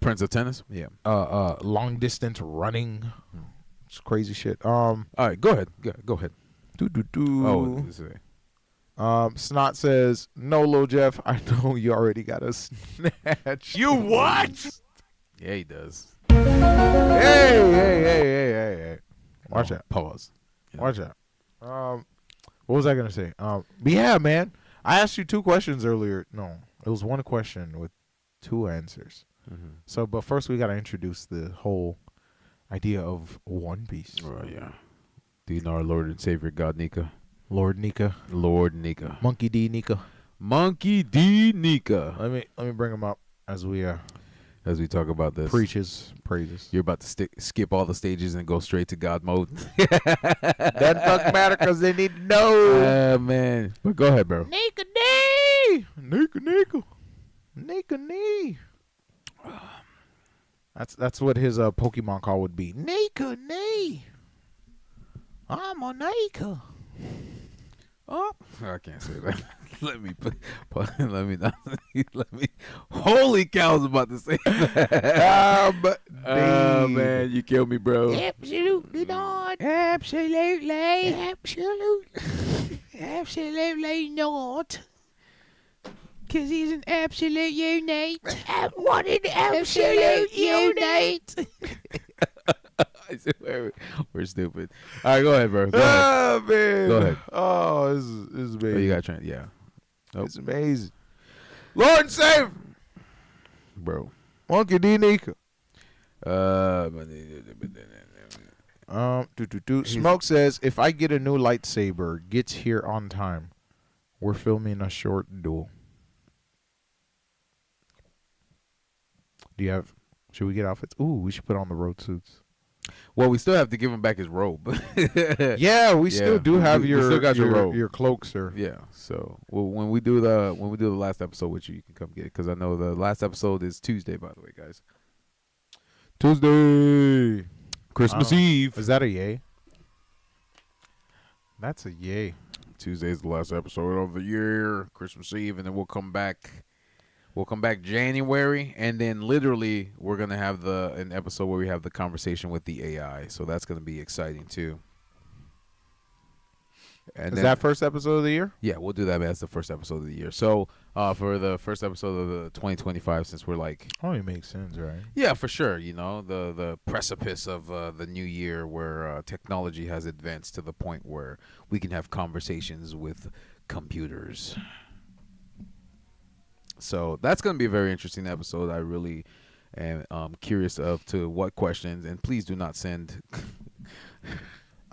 Prince of Tennis. Yeah. Long distance running. It's crazy shit. All right, go ahead. Go ahead. Oh, this is it. Snot says, "No, Lil Jeph, I know you already got a snatch." You what? Yeah, he does. Hey. Watch out. Pause. Watch out. What was I gonna say? But yeah, man. I asked you two questions earlier. No, it was one question with two answers. Mm-hmm. So, but first we gotta introduce the whole idea of One Piece. Oh yeah. Do you know our Lord and Savior God Nika? Lord Nika, Lord Nika. Monkey D Nika. Monkey D Nika. Let me bring him up as we As we talk about this. preach his praises. You're about to skip all the stages and go straight to God mode. That doesn't matter because they need to know. Man. But go ahead, bro. Nika D. Nika knee. That's what his Pokemon call would be. Nika knee. I'm a Nika. Oh, I can't say that. Let me let me. Holy cow! I was about to say that. Oh man, you killed me, bro. Absolutely not. Absolutely not. Because he's an absolute unit. What an absolute unit. We're stupid. All right, go ahead, bro. Go ahead. Oh man. Go ahead. Oh, this is amazing. Oh, you got to yeah. It's amazing. Lord and Savior, Bro. Monkey D Nika. He's- Smoke says, if I get a new lightsaber, gets here on time. We're filming a short duel. Do you have? Should we get outfits? Ooh, we should put on the road suits. Well, we still have to give him back his robe. Yeah, we still do have we your still got your robe. your cloak, sir. Yeah. So when we do the last episode with you can come get it because I know the last episode is Tuesday, by the way, guys. Tuesday, Christmas Eve. Is that a yay? That's a yay. Tuesday's the last episode of the year, Christmas Eve, and then we'll come back. We'll come back January, and then literally we're gonna have an episode where we have the conversation with the AI. So that's gonna be exciting too. And Is then, that first episode of the year? yeah, we'll do that as the first episode of the year. So for the first episode of the 2025, since we're like, Oh, it makes sense, right? yeah, for sure, you know, the precipice of the new year where technology has advanced to the point where we can have conversations with computers. So that's going to be a very interesting episode. I really am curious to what questions, and please do not send.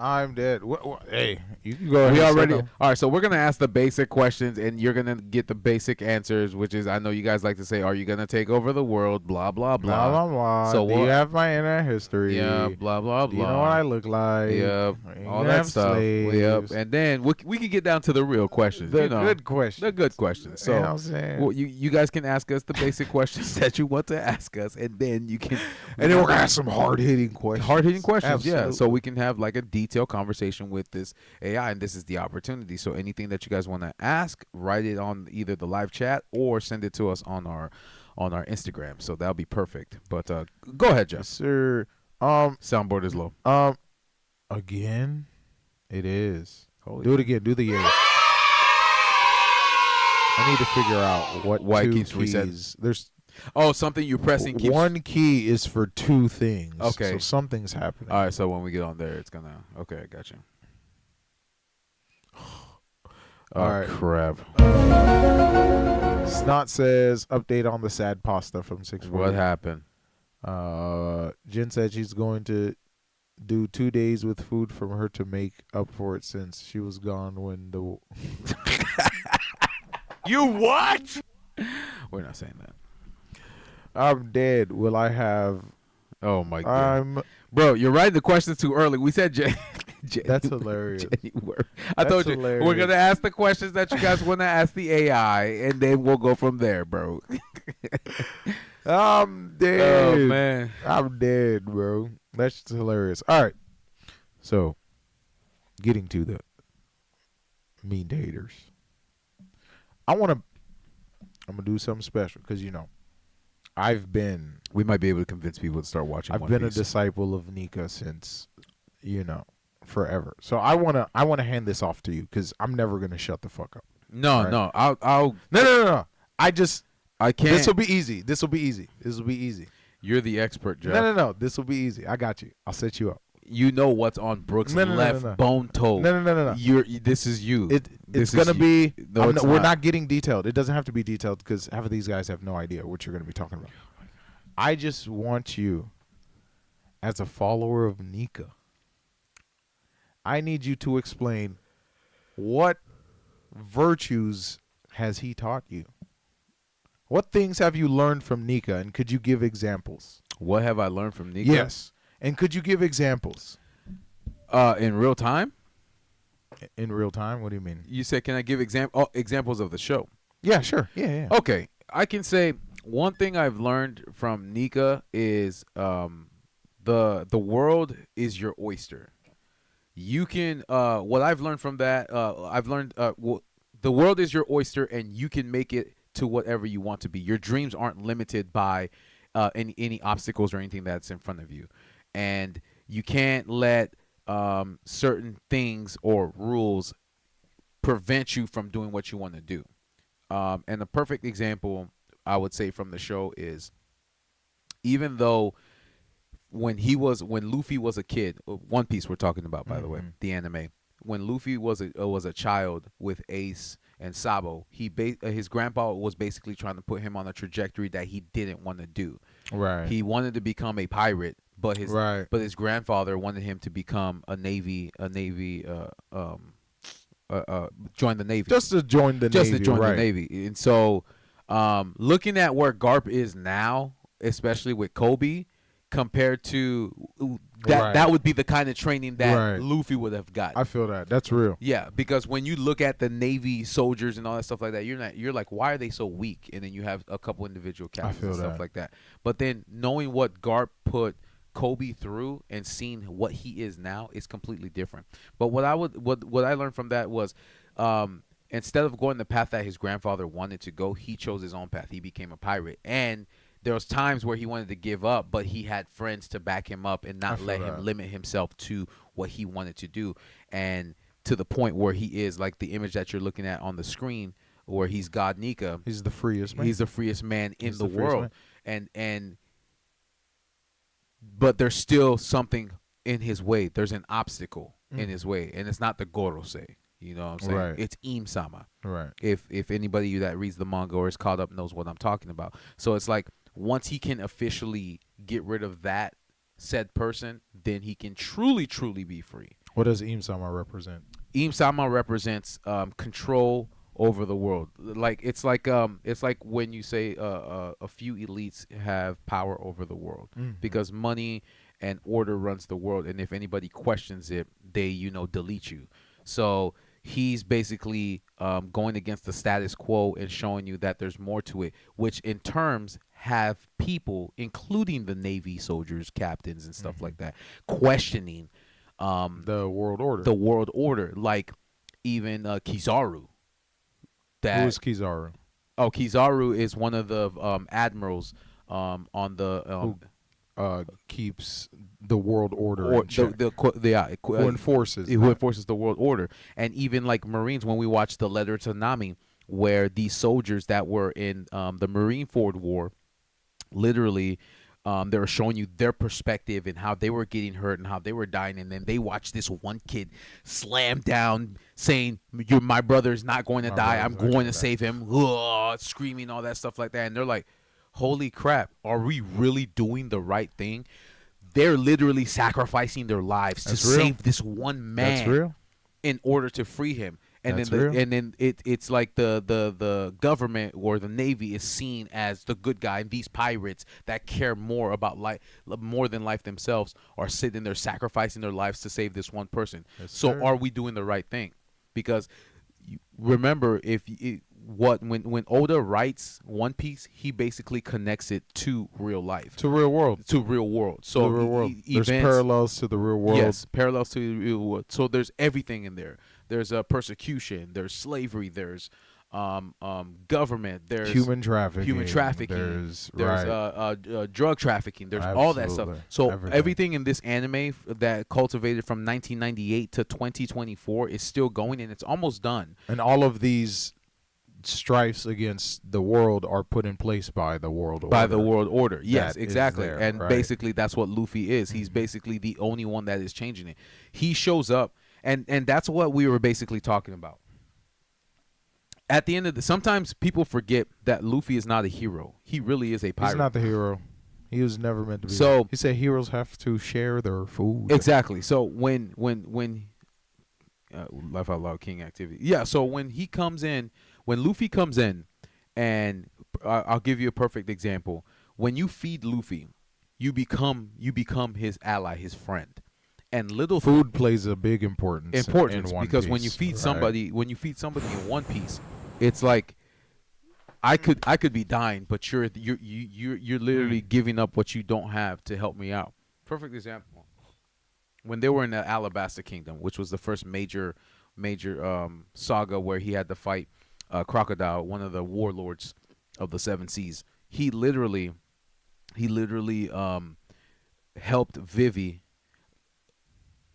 I'm dead. Hey, you can go ahead. We and already. say All right, so we're gonna ask the basic questions, and you're gonna get the basic answers, which is I know you guys like to say, "Are you gonna take over the world?" Blah blah no. Blah blah. blah blah. So Do you have my internet history? Yeah, blah blah blah. Do you know what I look like? Yep, You all can that have stuff. Yep, slaves. and then we can get down to the real questions. The you know, good questions. the good questions. So You know what I'm saying? well, you guys can ask us the basic questions that you want to ask us, and then you can. And then we're gonna have some hard hitting questions. Hard hitting questions, yeah. So Absolutely. we can have like a detailed conversation with this AI, and this is the opportunity. So anything that you guys want to ask, write it on either the live chat or send it to us on our Instagram. So that'll be perfect. But go ahead, Yes, Jeff. sir. Soundboard is low. Again, it is. Holy Do it again. Do the yeah. I need to figure out Why it two keeps resetting. keys. There's Oh, something you're pressing keeps. one key is for two things. Okay. So something's happening. All right, so when we get on there, it's gonna. Okay, I got you. All right. Crap. Snot says update on the sad pasta from 640. What happened? Jen said she's going to do 2 days with food from her to make up for it since she was gone when the. You what? We're not saying that. I'm dead. Will I have? Oh my god, I'm. bro, you're writing the questions too early. We said That's hilarious. January. I That's told you we're hilarious. gonna ask the questions that you guys want to ask the AI, and then we'll go from there, bro. I'm dead. Oh man. I'm dead, bro. That's just hilarious. All right. So, getting to the mean haters. I'm gonna do something special because I've been We might be able to convince people to start watching. I've One been Piece. a disciple of Nika since forever. So I wanna hand this off to you because I'm never gonna shut the fuck up. No, Right. no, I'll. No. I can't. This will be easy. You're the expert, Jeff. No. This will be easy. I got you. I'll set you up. You know what's on Brooks' No. left bone toe. No. This is you. It's This is gonna you. be. No, it's we're not getting detailed. It doesn't have to be detailed because half of these guys have no idea what you're gonna be talking about. I just want you, as a follower of Nika, I need you to explain what virtues has he taught you. What things have you learned from Nika, and could you give examples? What have I learned from Nika? Yes, and could you give examples In real time. in real time? What do you mean? You said, can I give examples of the show? Yeah, sure. Yeah. Okay, I can say one thing I've learned from Nika is the world is your oyster. You can what I've learned from that the world is your oyster, and you can make it to whatever you want to be. Your dreams aren't limited by any obstacles or anything that's in front of you, and you can't let certain things or rules prevent you from doing what you want to do. And the perfect example I would say from the show is, even though when Luffy was a kid, One Piece we're talking about, by the way, the anime, when Luffy was a child with Ace and Sabo, his grandpa was basically trying to put him on a trajectory that he didn't want to do. Right. He wanted to become a pirate, but his grandfather wanted him to become join the Navy. Just to join the Navy. And so, looking at where Garp is now, especially with Kobe, compared to that would be the kind of training that Luffy would have got. I feel that. That's real. Yeah, because when you look at the Navy soldiers and all that stuff like that, you're like, why are they so weak? And then you have a couple individual captains and stuff like that. But then knowing what Garp put Kobe through and seeing what he is now is completely different. But what I learned from that was, instead of going the path that his grandfather wanted to go, he chose his own path. He became a pirate. And there was times where he wanted to give up, but he had friends to back him up and not let him limit himself to what he wanted to do. And to the point where he is like the image that you're looking at on the screen, where he's God Nika. He's the freest man. He's the freest man in the world. But there's still something in his way. There's an obstacle in his way, and it's not the Gorosei. You know what I'm saying? Right. It's Im-sama. Right. If anybody that reads the manga or is caught up knows what I'm talking about. So it's like, once he can officially get rid of that said person, then he can truly be free. What does Im Sama represent? Im Sama represents control over the world. Like it's like when you say a few elites have power over the world because money and order runs the world, and if anybody questions it, they delete you. So he's basically going against the status quo and showing you that there's more to it, which in terms have people, including the Navy soldiers, captains, and stuff like that, questioning the world order. The world order, like even Kizaru. Who is Kizaru? Oh, Kizaru is one of the admirals on the who keeps the world order in check. Who enforces the world order. And even like Marines, when we watch the Letter to Nami, where these soldiers that were in the Marineford War, literally they were showing you their perspective and how they were getting hurt and how they were dying, and then they watched this one kid slam down saying, my brother's not going to die, I'm going to save him, screaming all that stuff like that. And they're like, holy crap, are we really doing the right thing? They're literally sacrificing their lives to save this one man in order to free him. And then it's like the government or the Navy is seen as the good guy, and these pirates that care more about life, more than life themselves, are sitting there sacrificing their lives to save this one person. Are we doing the right thing? Because remember, when Oda writes One Piece, he basically connects it to real life, to real world. So the real world. There's parallels to the real world. Yes, parallels to the real world. So there's everything in there. There's persecution. There's slavery. There's government. There's human trafficking. There's drug trafficking. There's all that stuff. So everything in this anime that cultivated from 1998 to 2024 is still going, and it's almost done. And all of these strifes against the world are put in place by the world order. By the world order. Yes, exactly. There, and basically that's what Luffy is. He's basically the only one that is changing it. He shows up, and that's what we were basically talking about. At the end of sometimes people forget that Luffy is not a hero. He really is a pirate. He's not the hero. He was never meant to be. So he said heroes have to share their food. Exactly. So when Laugh Out Loud King activity. Yeah, so when Luffy comes in, and I'll give you a perfect example. When you feed Luffy, you become his ally, his friend. And food plays a big importance in One because Piece. when you feed somebody in One Piece, it's like I could be dying, but you're literally giving up what you don't have to help me out. Perfect example. When they were in the Alabasta Kingdom, which was the first major saga where he had to fight Crocodile, one of the warlords of the Seven Seas, he literally helped Vivi.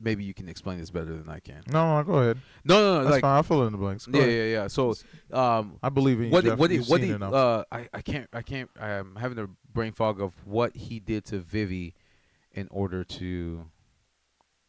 Maybe you can explain this better than I can. No, go ahead. No. That's fine. I'll fill in the blanks. Go ahead. Yeah. So, I believe in you, Jeff. I can't. I'm having a brain fog of what he did to Vivi in order to.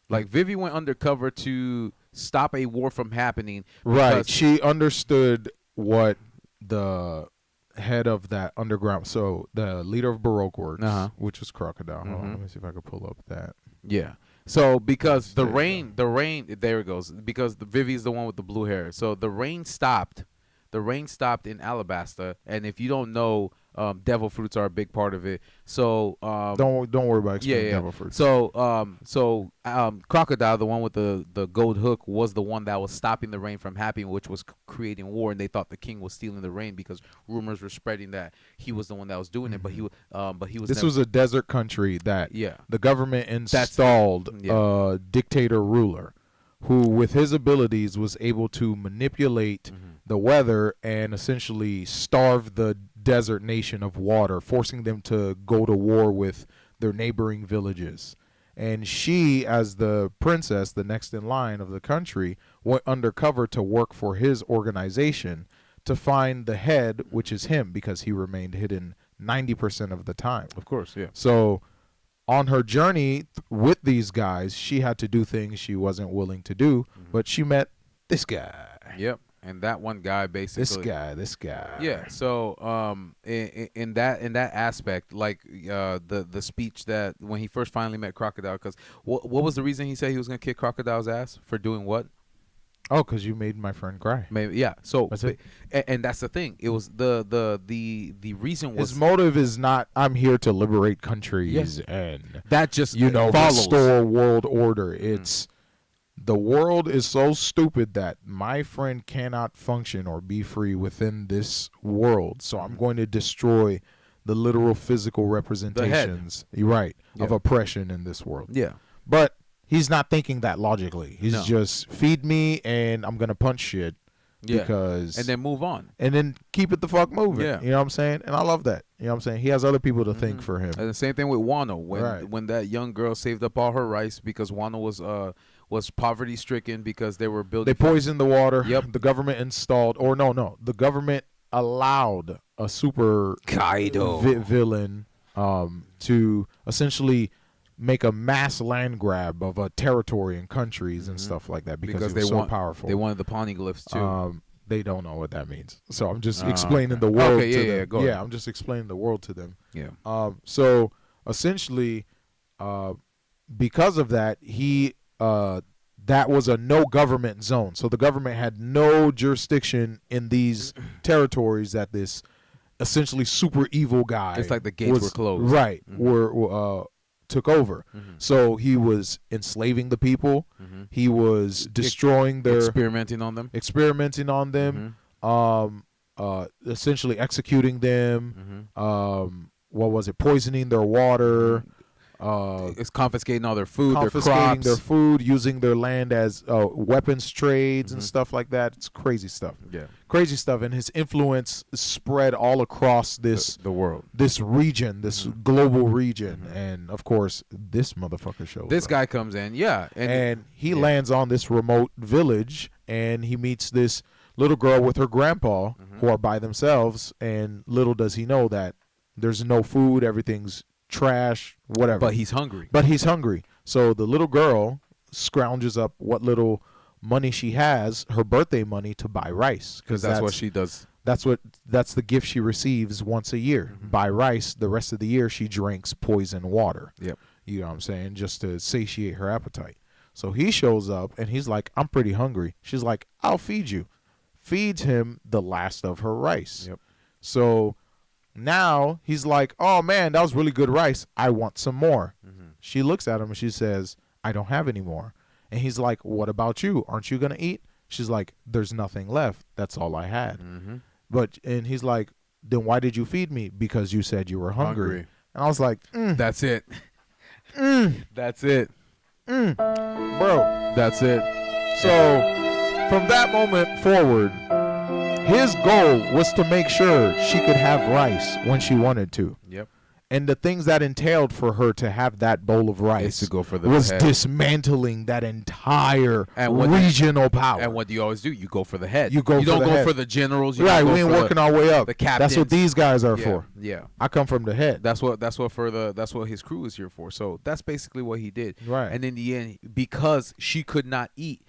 Like, Vivi went undercover to stop a war from happening. Right. She understood what the head of that underground, so the leader of Baroque Works, which was Crocodile. Hold on, let me see if I can pull up that. Yeah. So because the rain, there it goes. Because Vivi is the one with the blue hair. So the rain stopped. The rain stopped in Alabasta, and if you don't know, devil fruits are a big part of it. So don't worry about explaining devil fruits. So Crocodile, the one with the gold hook, was the one that was stopping the rain from happening, which was creating war. And they thought the king was stealing the rain because rumors were spreading that he was the one that was doing it. But he was. This was a desert country that the government installed a dictator ruler, who with his abilities was able to manipulate the weather and essentially starve the desert nation of water, forcing them to go to war with their neighboring villages. And she, as the princess, the next in line of the country, went undercover to work for his organization to find the head, which is him, because he remained hidden 90% of the time. Of course, yeah. So on her journey with these guys, she had to do things she wasn't willing to do, but she met this guy. Yep. And that one guy basically. This guy. Yeah. So in that aspect, like the speech that when he first finally met Crocodile, because what was the reason he said he was gonna kick Crocodile's ass for doing what? Oh, because you made my friend cry. Maybe yeah. So That's it. And that's the thing. It was the reason was His motive is not I'm here to liberate countries and that just follows. restore world order. It's the world is so stupid that my friend cannot function or be free within this world. So I'm going to destroy the literal physical representations, you're right, of oppression in this world. Yeah. But he's not thinking that logically. He's No. just feed me and I'm gonna punch shit because and then move on. and then keep it the fuck moving. Yeah. You know what I'm saying? And I love that. You know what I'm saying? He has other people to think for him. And the same thing with Wano Right. when that young girl saved up all her rice because Wano was poverty stricken because they were building. They poisoned the water. Yep. The government installed, or no, the government allowed a super Kaido villain to essentially make a mass land grab of a territory and countries and stuff like that because they he was so want powerful. They wanted the poneglyphs too. They don't know what that means, so I'm just explaining the world Okay, to yeah, them. go ahead. I'm just explaining the world to them. Yeah. So essentially, because of that, he that was a no government zone. So the government had no jurisdiction in these territories that this essentially super evil guy. It's like the gates were closed. Right. Were took over. So he was enslaving the people. He was destroying their Experimenting on them. essentially executing them. What was it? Poisoning their water. It's confiscating all their food, their Confiscating crops. their food, using their land as weapons trades and stuff like that. It's crazy stuff. Yeah. Crazy stuff. And his influence spread all across this the world. this region, this global region. And of course, this motherfucker shows This up. guy comes in, yeah, And he lands on this remote village and he meets this little girl with her grandpa who are by themselves. And little does he know that there's no food, everything's trash, whatever. but he's hungry. But he's hungry. So the little girl scrounges up what little money she has, her birthday money, to buy rice. Because that's what she does. That's the gift she receives once a year. Buy rice. The rest of the year she drinks poison water. Yep. You know what I'm saying? Just to satiate her appetite. So he shows up and he's like, I'm pretty hungry. She's like, I'll feed you. Feeds him the last of her rice. Yep. So now he's like, oh man, that was really good rice. I want some more. She looks at him and she says, I don't have any more. And he's like, what about you? Aren't you going to eat? She's like, there's nothing left. That's all I had. And he's like, then why did you feed me? Because you said you were hungry. And I was like, That's it. That's it. bro. That's it. So from that moment forward, his goal was to make sure she could have rice when she wanted to. Yep. And the things that entailed for her to have that bowl of rice to go for the was head. dismantling that entire And what- regional power. And what do you always do? You go for the head. You go You for don't the go head. for the generals. You Right, don't go we ain't for working our way up. the That's what captains. these guys are Yeah, for. yeah. I come from the head. That's what his crew is here for. So that's basically what he did. Right. And in the end, because she could not eat,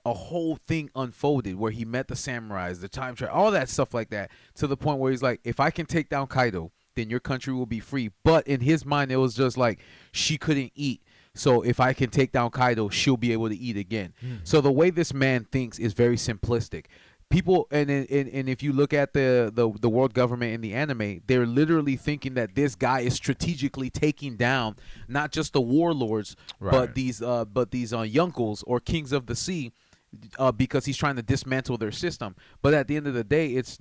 a whole thing unfolded where he met the samurais, the time travel, all that stuff like that, to the point where he's like, if I can take down Kaido, then your country will be free. But in his mind, it was just like she couldn't eat. So if I can take down Kaido, she'll be able to eat again. So the way this man thinks is very simplistic. People, and if you look at the world government in the anime, they're literally thinking that this guy is strategically taking down not just the warlords, Right. but these yunkles or kings of the sea, because he's trying to dismantle their system. But at the end of the day, it's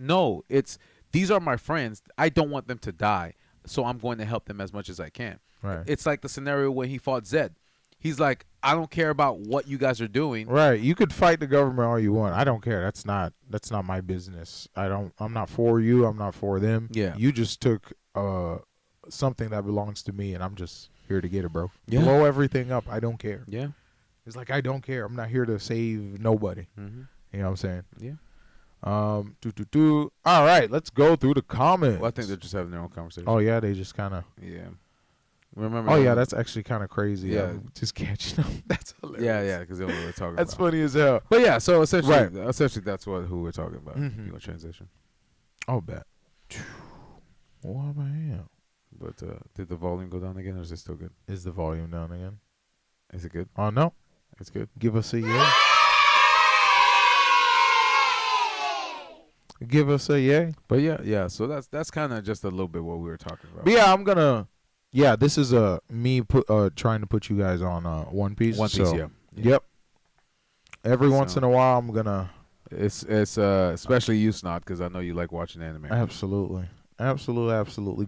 these are my friends. I don't want them to die, so I'm going to help them as much as I can. Right. It's like the scenario when he fought Zed. He's like, I don't care about what you guys are doing. Right. You could fight the government all you want. I don't care. That's not my business. I'm not for you. I'm not for them. Yeah. You just took something that belongs to me and I'm just here to get it, bro. Yeah. Blow everything up. I don't care. Yeah. It's like I don't care. I'm not here to save nobody. Mm-hmm. You know what I'm saying? Yeah. All right, let's go through the comments. Well, I think they're just having their own conversation. Oh yeah, they just kind of. Yeah. Remember? Oh that yeah, one? that's actually kind of crazy. Yeah. Just catching them. That's hilarious. yeah, because we were talking That's about. funny as hell. But yeah, so essentially, Right. that's who we're talking about. Mhm. You gonna transition? Oh, bet. What about him? But did the volume go down again, or is it still good? Is the volume down again? Is it good? Oh no. It's good. Give us a yay. Give us a yay. But yeah. So that's kind of just a little bit what we were talking about. But yeah, I'm gonna. Yeah, this is me trying to put you guys on One Piece. One Piece, so, yeah. Yep. Every once So- in a while, I'm gonna. It's especially you, Snot, because I know you like watching anime. Absolutely.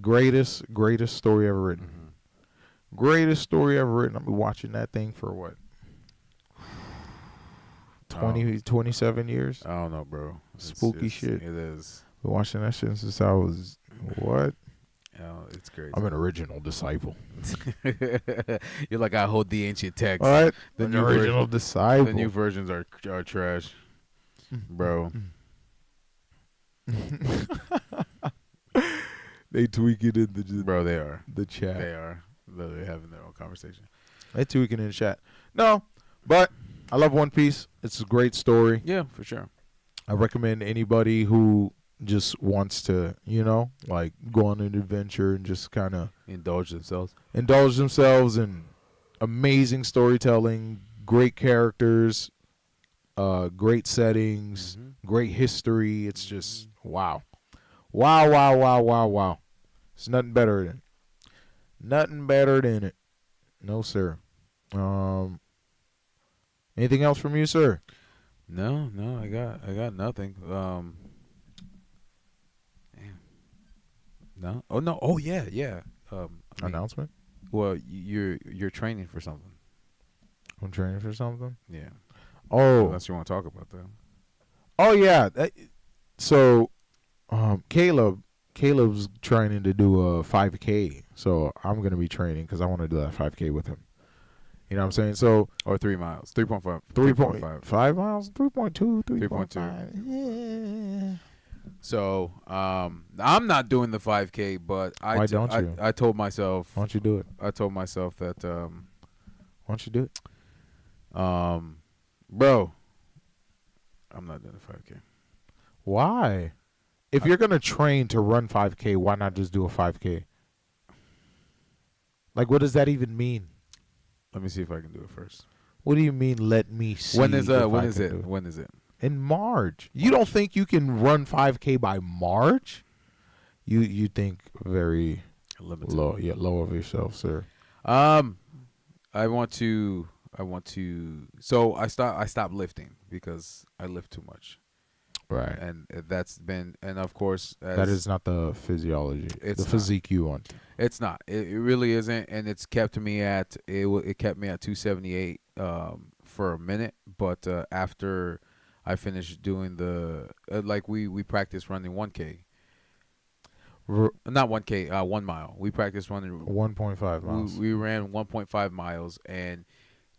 Greatest story ever written. Mhm. Greatest story ever written. I've been watching that thing for what? 27 years. I don't know, bro. Spooky shit. It is. Been watching that shit since I was what? It's crazy. I'm an original disciple. You're like, I hold the ancient text. All right, The an new original disciple. The new versions are trash, bro. They tweak it in the Bro, they are. the chat. They are literally having their own conversation. They tweaking in the chat. No, but I love One Piece. It's a great story. Yeah, for sure. I recommend anybody who just wants to, like go on an adventure and just kind of Indulge themselves. indulge themselves in amazing storytelling, great characters, great settings, great history. It's just wow. Wow. It's nothing better than it. No, sir. Anything else from you, sir? No, I got nothing. Damn. No. Oh no. Oh yeah. I mean, Announcement? well, you're training for something. I'm training for something. Yeah. Oh, Unless you want to talk about that. oh yeah. So, Caleb's trying to do a 5K. So I'm gonna be training because I want to do that 5K with him. You know what I'm saying? So Or 3 miles. 3.5. 3.5 miles, 3.2, 3.2. 3.5. Yeah. So, I'm not doing the 5K, but Why don't you? I told myself. Why don't you do it? I told myself that, Why don't you do it? bro, I'm not doing the 5K. Why? If you're gonna train to run 5K, why not just do a 5K? Like, what does that even mean? Let me see if I can do it first. What do you mean? Let me see. When is if I when is can it? do it? When is it? In March. You don't think you can run 5K by March? You think very Limited. low of yourself, sir. I want to. So I stopped lifting because I lift too much, Right. and that's been, and of course That is not the physiology. It's the not. physique you want. It's not. It really isn't, and it's kept me at it kept me at 278 for a minute, but after I finished doing the like we practiced running 1K. Not 1K, 1 mile. We practiced running 1.5 miles. We ran 1.5 miles, and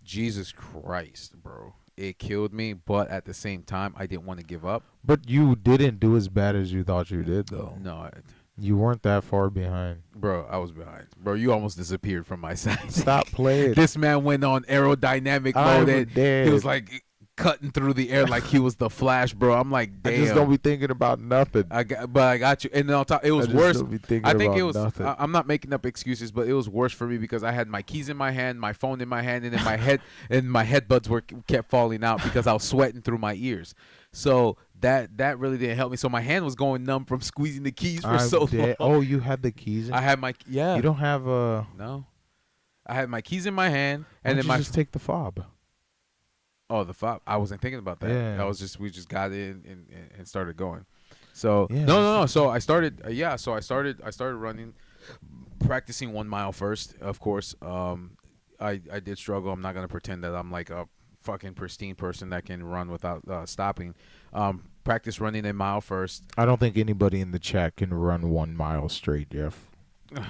Jesus Christ, bro, it killed me. But at the same time, I didn't want to give up. But you didn't do as bad as you thought you did, though. No, You weren't that far behind. bro, I was behind. Bro, you almost disappeared from my side. Stop playing. This man went on aerodynamic I'm mode, and dead. he was like cutting through the air like he was the Flash, bro. I'm like, damn. I just don't be thinking about nothing. I got you. And then on top, it was I just worse. don't be thinking I think about it was. nothing. I'm not making up excuses, but it was worse for me because I had my keys in my hand, my phone in my hand, and then my head and my headbuds kept falling out because I was sweating through my ears. So that really didn't help me. So my hand was going numb from squeezing the keys for I'm so dead. long. Oh, you had the keys. I had my You don't have a. no. I had my keys in my hand, and then you my just take the fob. Oh, the fob. I wasn't thinking about that. Yeah. We just got in and started going. So Yeah, no. So I started. So I started running, practicing 1 mile first. Of course, I did struggle. I'm not gonna pretend that I'm like a fucking pristine person that can run without stopping. Practice running 1 mile first. I don't think anybody in the chat can run 1 mile straight, Jeff.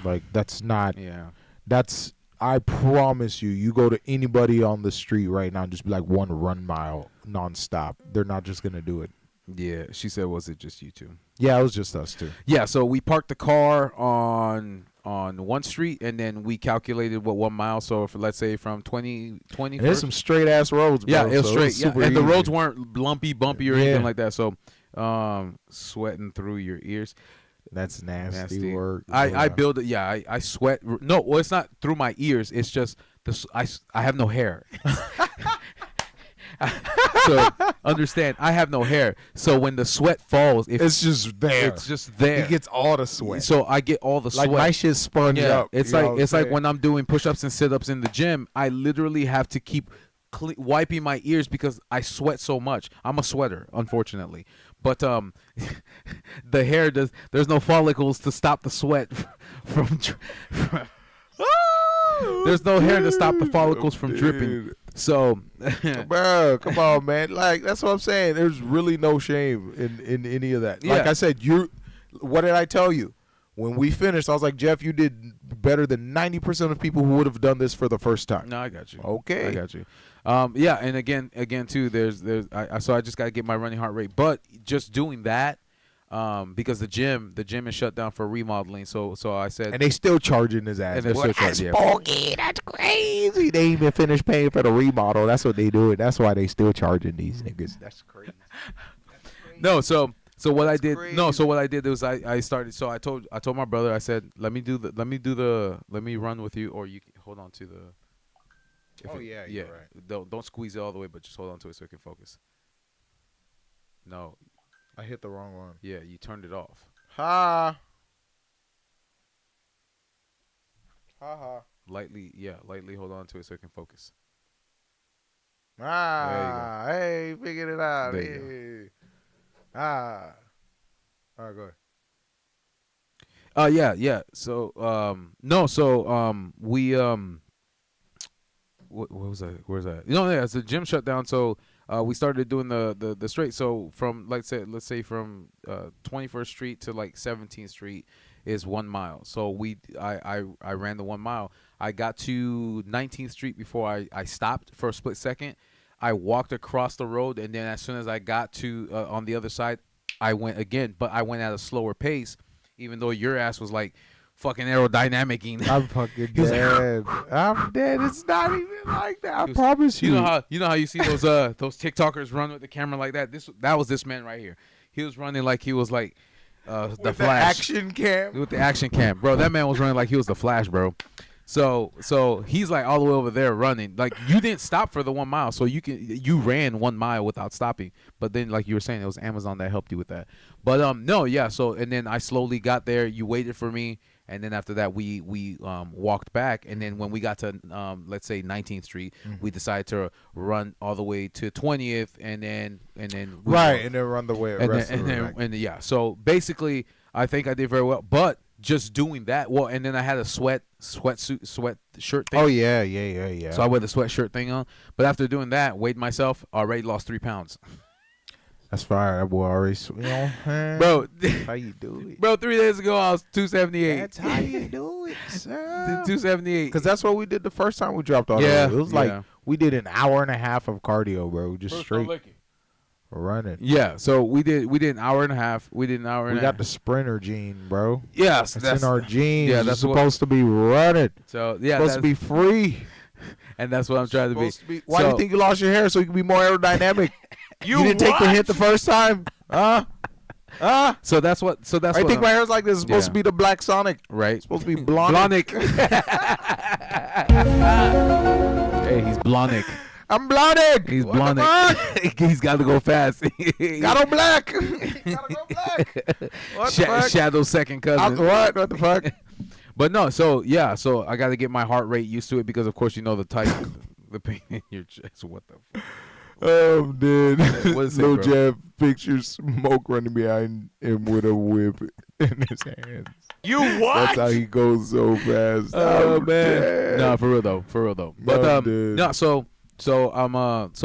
Like, that's not. Yeah. That's. I promise you, you go to anybody on the street right now and just be like 1 run mile nonstop. They're not just gonna do it. Yeah. She said, "Was it just you two?" Yeah, it was just us two. Yeah. So we parked the car on on one street, and then we calculated what 1 mile. So if let's say from 20 And there's some straight ass roads, bro. yeah, it was so straight. Yeah, super and the easy. roads weren't lumpy, bumpy, or Yeah. anything like that. So sweating through your ears. That's nasty work. I build it. Yeah, I sweat. No, well, it's not through my ears. It's just I have no hair. So understand, I have no hair. So when the sweat falls, It's just there. it's just there. He gets all the sweat. So I get all the Like sweat. my shit sponge Yeah, up. it's you know like what I'm saying? when I'm doing push-ups and sit-ups in the gym. I literally have to keep wiping my ears because I sweat so much. I'm a sweater, unfortunately. But the hair there's no follicles to stop the sweat from. There's no hair to stop the follicles from dripping. So, Bro, come on, man. Like that's what I'm saying. There's really no shame in any of that. Like Yeah. I said, what did I tell you? When we finished, I was like, Jeff, you did better than 90% of people who would have done this for the first time. no, I got you. Okay. I got you. Yeah, and again too. So I just got to get my running heart rate. But just doing that, because the gym is shut down for remodeling. So I said, And they still charging his ass. And they're Well, still that's charging, yeah. bogey. That's crazy. They ain't even finished paying for the remodel. That's what they doing. That's why they still charging these niggas. That's crazy. no. So what I did, crazy. no. So what I did was I started. So I told my brother. I said, let me run with you, or you can hold on to the. Oh, yeah, you're right. Don't squeeze it all the way, but just hold on to it so it can focus. No, I hit the wrong one. yeah, you turned it off. Ha. Lightly hold on to it so it can focus. Ah, hey, figured it out. There you Hey. Ah. All right, go ahead. Yeah. So no, so we what was that? Where's that? Yeah, it's the gym shut down. So we started doing the straight. So from let's say from 21st Street to like 17th Street is 1 mile. So I ran the 1 mile. I got to 19th Street before I stopped for a split second. I walked across the road, and then as soon as I got to on the other side, I went again. But I went at a slower pace, even though your ass was like fucking aerodynamicing. I'm fucking He was like, dead. I'm dead. It's not even like that. I promise you. You know how you see those TikTokers run with the camera like that. That was this man right here. He was running like he was like the With Flash. action cam. With the action cam, bro. That man was running like he was the Flash, bro. So he's like all the way over there running. Like you didn't stop for the 1 mile, so you ran 1 mile without stopping. But then, like you were saying, it was Amazon that helped you with that. But no, yeah. So and then I slowly got there. You waited for me, and then after that we walked back. And then when we got to let's say 19th Street, we decided to run all the way to 20th, and then we Right, and then run the way. yeah. So basically, I think I did very well. But just doing that, well, and then I had a sweat shirt thing. Oh yeah. So I wear the sweatshirt thing on. But after doing that, weighed myself, already lost 3 pounds. That's fire. That boy already. You know, Bro, how you do it? bro, 3 days ago I was 278. That's how you do it, sir. 278. Because that's what we did the first time we dropped all Yeah, that. It was like yeah. we did an hour and a half of cardio, bro. Just straight running. Yeah, so we did an hour and a half. We did an hour and We a got half. the sprinter gene, bro. Yes, It's in our genes. yeah, Yeah, that's that's what- supposed to be running. So yeah, Supposed to be free. and that's what I'm trying to be. Supposed to be. Why do So- you think you lost your hair so you can be more aerodynamic? you didn't take the hit the first time, huh? Huh? So that's what. I think my hair's like this. It's supposed Yeah. to be the Black Sonic. right. It's supposed to be Blonic. Hey, he's Blonic. I'm Blonic. He's What the Blonic. He's got to go fast. fuck? Got on black. Gotta go black. What the fuck? Shadow's second cousin. What the fuck? But no, so yeah, so I got to get my heart rate used to it because, of course, you know the type, the pain in your chest. What the fuck? Oh, I'm dead. What is it, Lil bro? Jeph pictures smoke running behind him with a whip in his hands. You what? That's how he goes so fast. Oh I'm man, dead. no, for real though. But I'm dead. no, so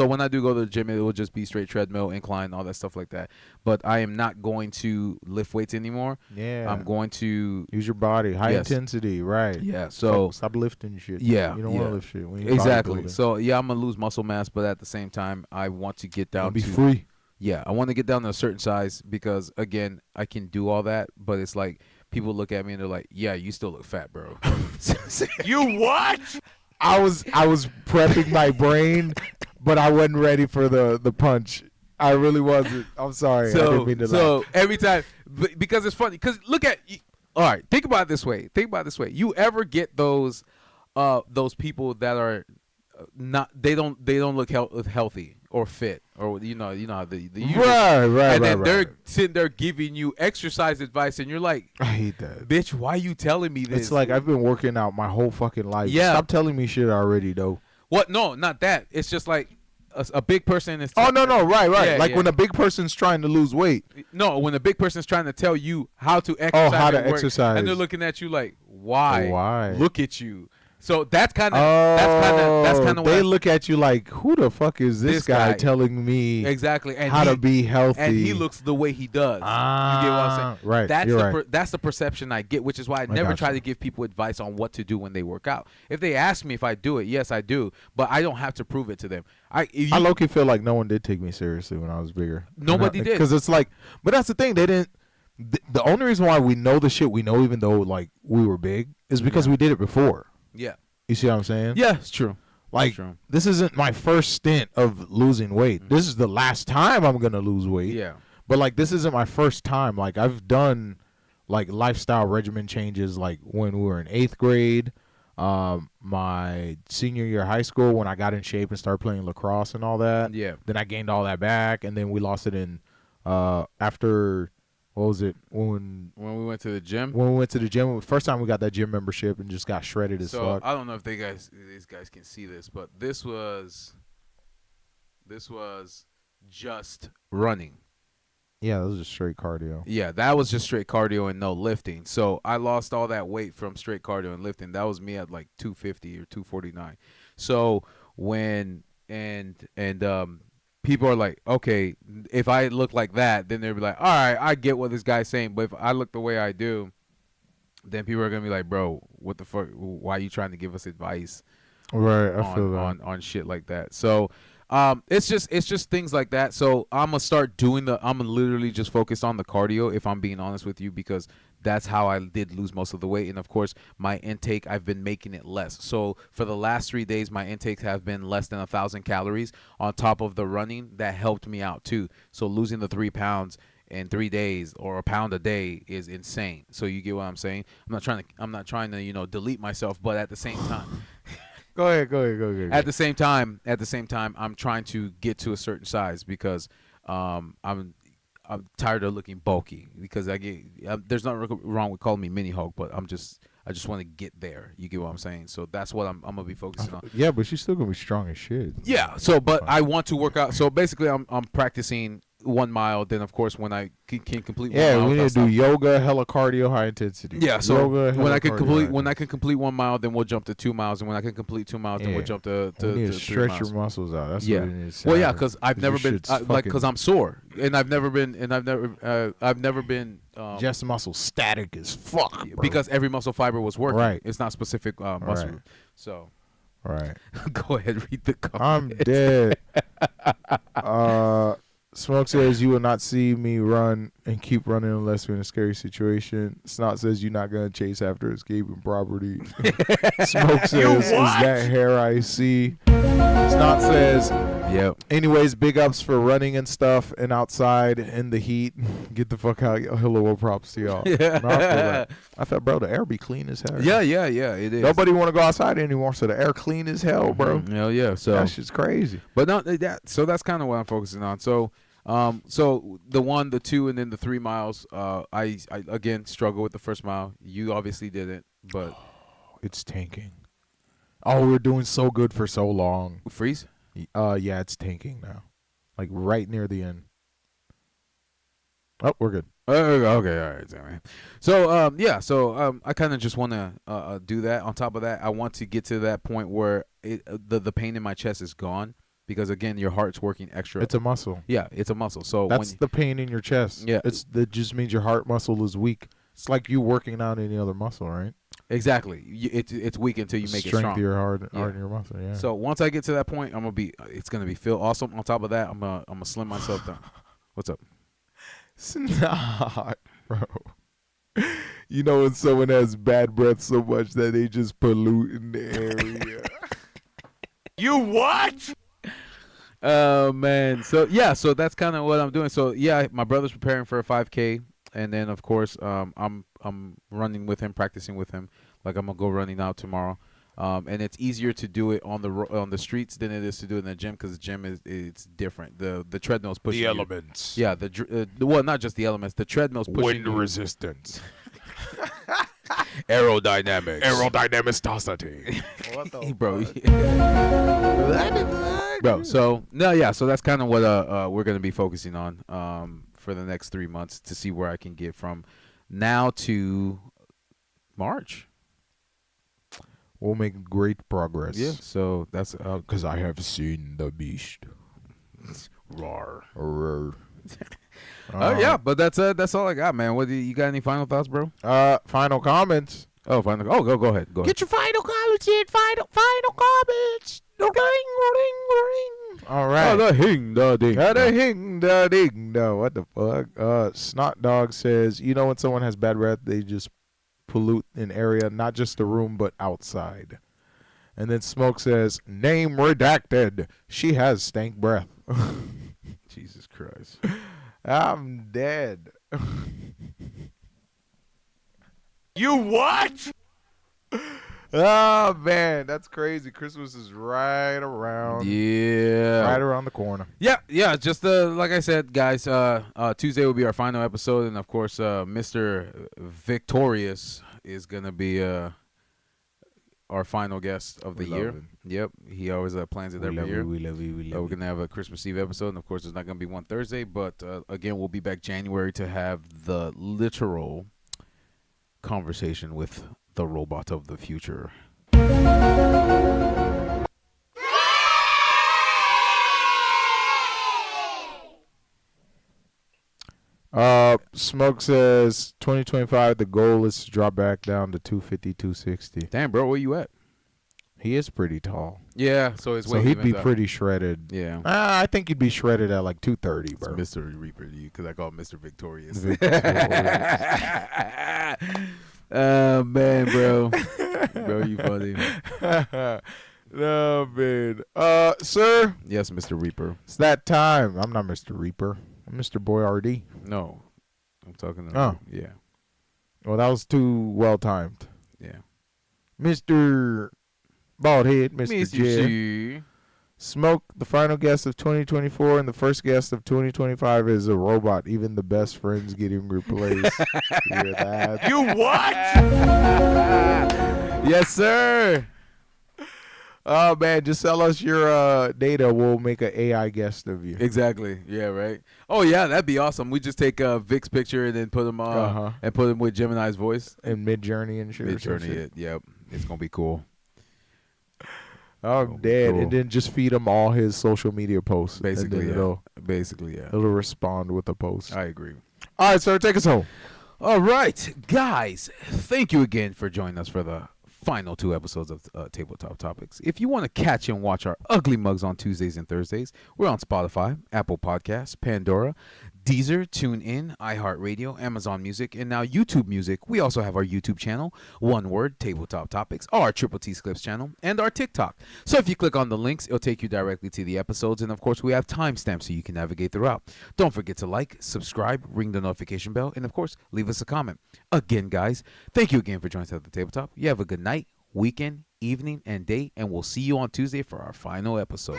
when I do go to the gym, it will just be straight treadmill, incline, all that stuff like that. But I am not going to lift weights anymore. Yeah. I'm going to Use your body. High Yes. intensity, right. yeah. So Stop lifting shit. Yeah, You don't want yeah. to lift shit. When you're exactly. bodybuilding. So yeah, I'm gonna lose muscle mass, but at the same time, I want to get down And be to free. yeah, I want to get down to a certain size because again, I can do all that, but it's like people look at me and they're like, "Yeah, you still look fat, bro." You what? I was prepping my brain, but I wasn't ready for the punch. I really wasn't. I'm sorry. I didn't mean to laugh. Every time, because it's funny. Because look at, all right, think about it this way. You ever get those people that are not, they don't look healthy or fit, or you know how the Right. and then they're sitting there giving you exercise advice, and you're like, I hate that. bitch, why you telling me this? It's like I've been working out my whole fucking life. Yeah. Stop telling me shit already, though. What? No, not that. It's just like a big person is. Oh no, right. Yeah, like yeah. when a big person's trying to lose weight. No, when a big person's trying to tell you how to exercise. How to and work, exercise. and they're looking at you like, why? Why? Look at you. So that's kind of that's kind of they look at you like, who the fuck is this guy guy. telling me exactly and how to be healthy? and he looks the way he does. You get what I'm saying? Right. That's you're the that's the perception I get, which is why I never try gotcha. to give people advice on what to do when they work out. If they ask me if I do it, yes, I do, but I don't have to prove it to them. I low-key feel like no one did take me seriously when I was bigger. Nobody did. Because it's like, but that's the thing. They didn't. The only reason why we know the shit we know, even though like we were big, is because we did it before. Yeah. You see what I'm saying? Yeah, it's true. Like, True. this isn't my first stint of losing weight. This is the last time I'm going to lose weight. Yeah. But, like, this isn't my first time. Like, I've done, like, lifestyle regimen changes, like, when we were in 8th grade, my senior year of high school, when I got in shape and started playing lacrosse and all that. Yeah. Then I gained all that back, and then we lost it in after, what was it, when we went to the gym. we went to the gym. First time we got that gym membership and just got shredded as So fuck. I don't know if these guys can see this, but this was just running. Yeah, that was just straight cardio. Yeah, that was just straight cardio and no lifting. So I lost all that weight from straight cardio and lifting. That was me at like 250 or 249. So when people are like, okay, if I look like that, then they'll be like, all right, I get what this guy's saying. But if I look the way I do, then people are gonna be like, bro, what the fuck? Why are you trying to give us advice? Right, I feel that. on shit like that. So it's just things like that. So I'm gonna start doing I'm gonna literally just focus on the cardio, if I'm being honest with you, because that's how I did lose most of the weight. And of course, my intake, I've been making it less. So for the last 3 days, my intakes have been less than 1,000 calories on top of the running. That helped me out too. So losing the 3 pounds in 3 days or a pound a day is insane. So you get what I'm saying? I'm not trying to delete myself, but at the same time. Go ahead. At the same time, I'm trying to get to a certain size because I'm tired of looking bulky, because there's nothing wrong with calling me mini Hulk, but I just want to get there. You get what I'm saying? So that's what I'm gonna be focusing on. Yeah, but she's still gonna be strong as shit. Yeah. So, but I want to work out. So basically, I'm practicing 1 mile. Then of course, when I can complete 1 mile, Yeah, we need to do yoga, hella cardio, high intensity. Yeah, so yoga, when hella I can cardio, complete 1 mile, then we'll jump to 2 miles, and when I can complete 2 miles, then we'll jump to we need to 3 stretch miles. your muscles out. That's Yeah. what it is. Well, yeah, because I've never been fucking because I'm sore, and I've never been just muscle static as fuck. Bro. because every muscle fiber was working. Right. It's not specific muscle. Right. So right, go ahead, read the comment. I'm dead. Smoke says you will not see me run and keep running unless we're in a scary situation. Snot says you're not gonna chase after escaping property. Smoke says, is that hair I see? Snot says, Yep. anyways, big ups for running and stuff and outside in the heat. Get the fuck out. Hello, props to y'all. Yeah. No, I feel that. I thought, bro, the air be clean as hell. Yeah, it is. Nobody want to go outside anymore, so the air clean as hell, bro. Hell yeah. So That shit's crazy. but no, so that's kind of what I'm focusing on. So the 1, the 2, and then the 3 miles. I again struggle with the first mile. You obviously didn't, but It's tanking. Oh, we were doing so good for so long. freeze. Yeah, it's tanking now. Like right near the end. Oh, we're good. Okay, all right, man. So I kind of just want to do that. On top of that, I want to get to that point where the pain in my chest is gone, because again, your heart's working extra. It's a muscle. Yeah, it's a muscle. So That's the pain in your chest. Yeah. That just means your heart muscle is weak. It's like you working out any other muscle, right? exactly. It's weak until you make it Strength strong. of your heart Yeah. in your muscle. Yeah. So once I get to that point, it's gonna feel awesome. On top of that, I'm gonna slim myself down. What's up? It's not, bro. You know when someone has bad breath so much that they just pollute in the area. You what? Oh man. So yeah, so that's kind of what I'm doing. So yeah, my brother's preparing for a 5K, and then of course I'm running with him, practicing with him. Like I'm gonna go running out tomorrow. And it's easier to do it on the streets than it is to do it in the gym, because the gym it's different. The treadmill's pushing The you. elements. Yeah, well, not just the elements. The treadmill's pushing Wind you. resistance. Aerodynamics. Aerodynamicity. What the Bro. fuck? Bro, so no, yeah, so that's kind of what we're gonna be focusing on for the next 3 months, to see where I can get from now to March. We'll make great progress. Yeah, so that's Because I have seen the beast. roar. Roar. Oh yeah, but that's all I got, man. What you got? Any final thoughts, bro? Final comments. Oh, final. Oh, go ahead. Go ahead. Get your final comments in. Final comments. Ring, ring, ring. All right. the hing, the ding. Da hing da ding da. What the fuck? Snot Dog says, you know when someone has bad breath, they just pollute an area, not just the room but outside. And then Smoke says, name redacted. She has stank breath. Jesus Christ. I'm dead. You what? Oh man, that's crazy. Christmas is right around. Yeah. Right around the corner. Yeah. Just like I said, guys. Tuesday will be our final episode, and of course, Mr. Victorious is gonna be our final guest of the We love year. him. Yep. He always plans it every year. We love you. We're gonna have a Christmas Eve episode, and of course, there's not gonna be one Thursday. But again, we'll be back January to have the literal conversation with the robot of the future. Smoke says 2025, the goal is to drop back down to 250, 260. Damn, bro, where you at? He is pretty tall. Yeah, so his So weight he'd be evens out. pretty shredded. Yeah. I think he'd be shredded at like 230, bro. It's Mr. Reaper to you, because I call him Mr. Victorious. Oh, man, bro. Bro, you funny. No, man. Sir, Yes, Mr. Reaper. it's that time. I'm not Mr. Reaper. I'm Mr. Boy RD. No. I'm talking to Oh. Yeah. Well, that was too well timed. Yeah. Mr. Baldhead, Mr. J. G. Smoke, the final guest of 2024 and the first guest of 2025 is a robot. Even the best friends getting replaced. Hear that? You what? Yes, sir. Oh, man, just sell us your data. We'll make an AI guest of you. Exactly. Yeah, right. Oh, yeah, that'd be awesome. We just take Vic's picture and then put him and put him with Gemini's voice. In Mid-Journey and shit. or some Mid-Journey, shit. yep. It's going to be cool. I'm dead. cool. And then just feed him all his social media posts. Basically, and then yeah. Basically, yeah. it'll respond with a post. I agree. All right, sir, take us home. All right, guys, thank you again for joining us for the final 2 episodes of Tabletop Topics. If you want to catch and watch our ugly mugs on Tuesdays and Thursdays, we're on Spotify, Apple Podcasts, Pandora, Deezer, TuneIn, iHeartRadio, Amazon Music, and now YouTube Music. We also have our YouTube channel, one word, Tabletop Topics, our Triple T Clips channel, and our TikTok. So if you click on the links, it'll take you directly to the episodes, and of course, we have timestamps so you can navigate throughout. Don't forget to like, subscribe, ring the notification bell, and of course, leave us a comment. Again, guys, thank you again for joining us at the Tabletop. You have a good night, weekend, evening, and day, and we'll see you on Tuesday for our final episode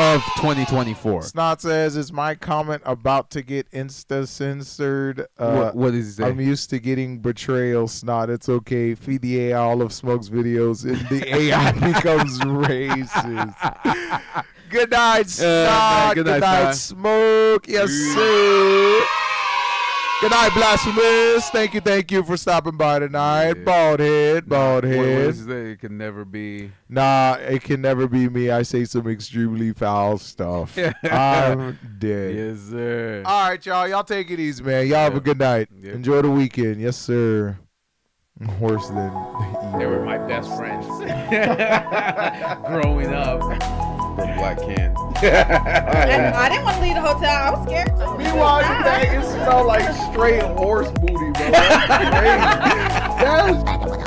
of 2024. Snot says, is my comment about to get insta-censored? What is he say? I'm used to getting betrayal, Snot. It's okay. Feed the AI all of Smoke's videos and the AI becomes racist. Good night, Snot. good Good night, night, Snot. Smoke. Yes, sir. Good night, Blasphemous. Thank you for stopping by tonight. Yeah. Bald head. What is that? It can never be. Nah, it can never be me. I say some extremely foul stuff. I'm dead. Yes, sir. All right, y'all. Y'all take it easy, man. Y'all have a good night. Yep. Enjoy the weekend. Yes, sir. Worse than They were my best friends growing up. black can. I didn't want to leave the hotel. I was scared too. Meanwhile, you think it smelled like straight horse booty, bro. That's crazy. That's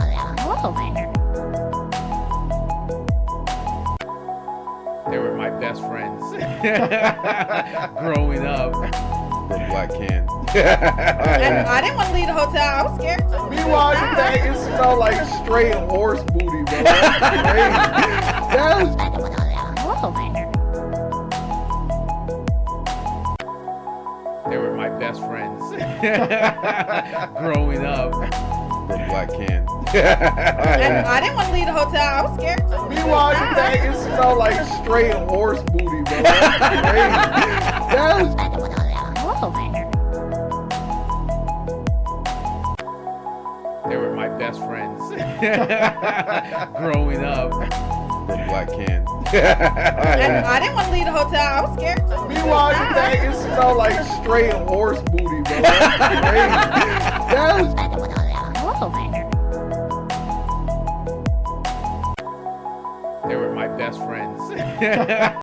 They were my best friends growing up. The black can. I didn't want to leave the hotel. I was scared too. Meanwhile, you think it smelled like straight horse booty, bro. That's crazy. That's They were my best friends growing up. The black can. I didn't want to leave the hotel. I was scared too. Meanwhile, you think it smelled like straight horse booty, bro. That's crazy. That's They were my best friends growing up. The black can. I didn't want to leave the hotel. I was scared too. Meanwhile, you think it smelled like straight horse booty, bro. That's crazy. That's They were my best friends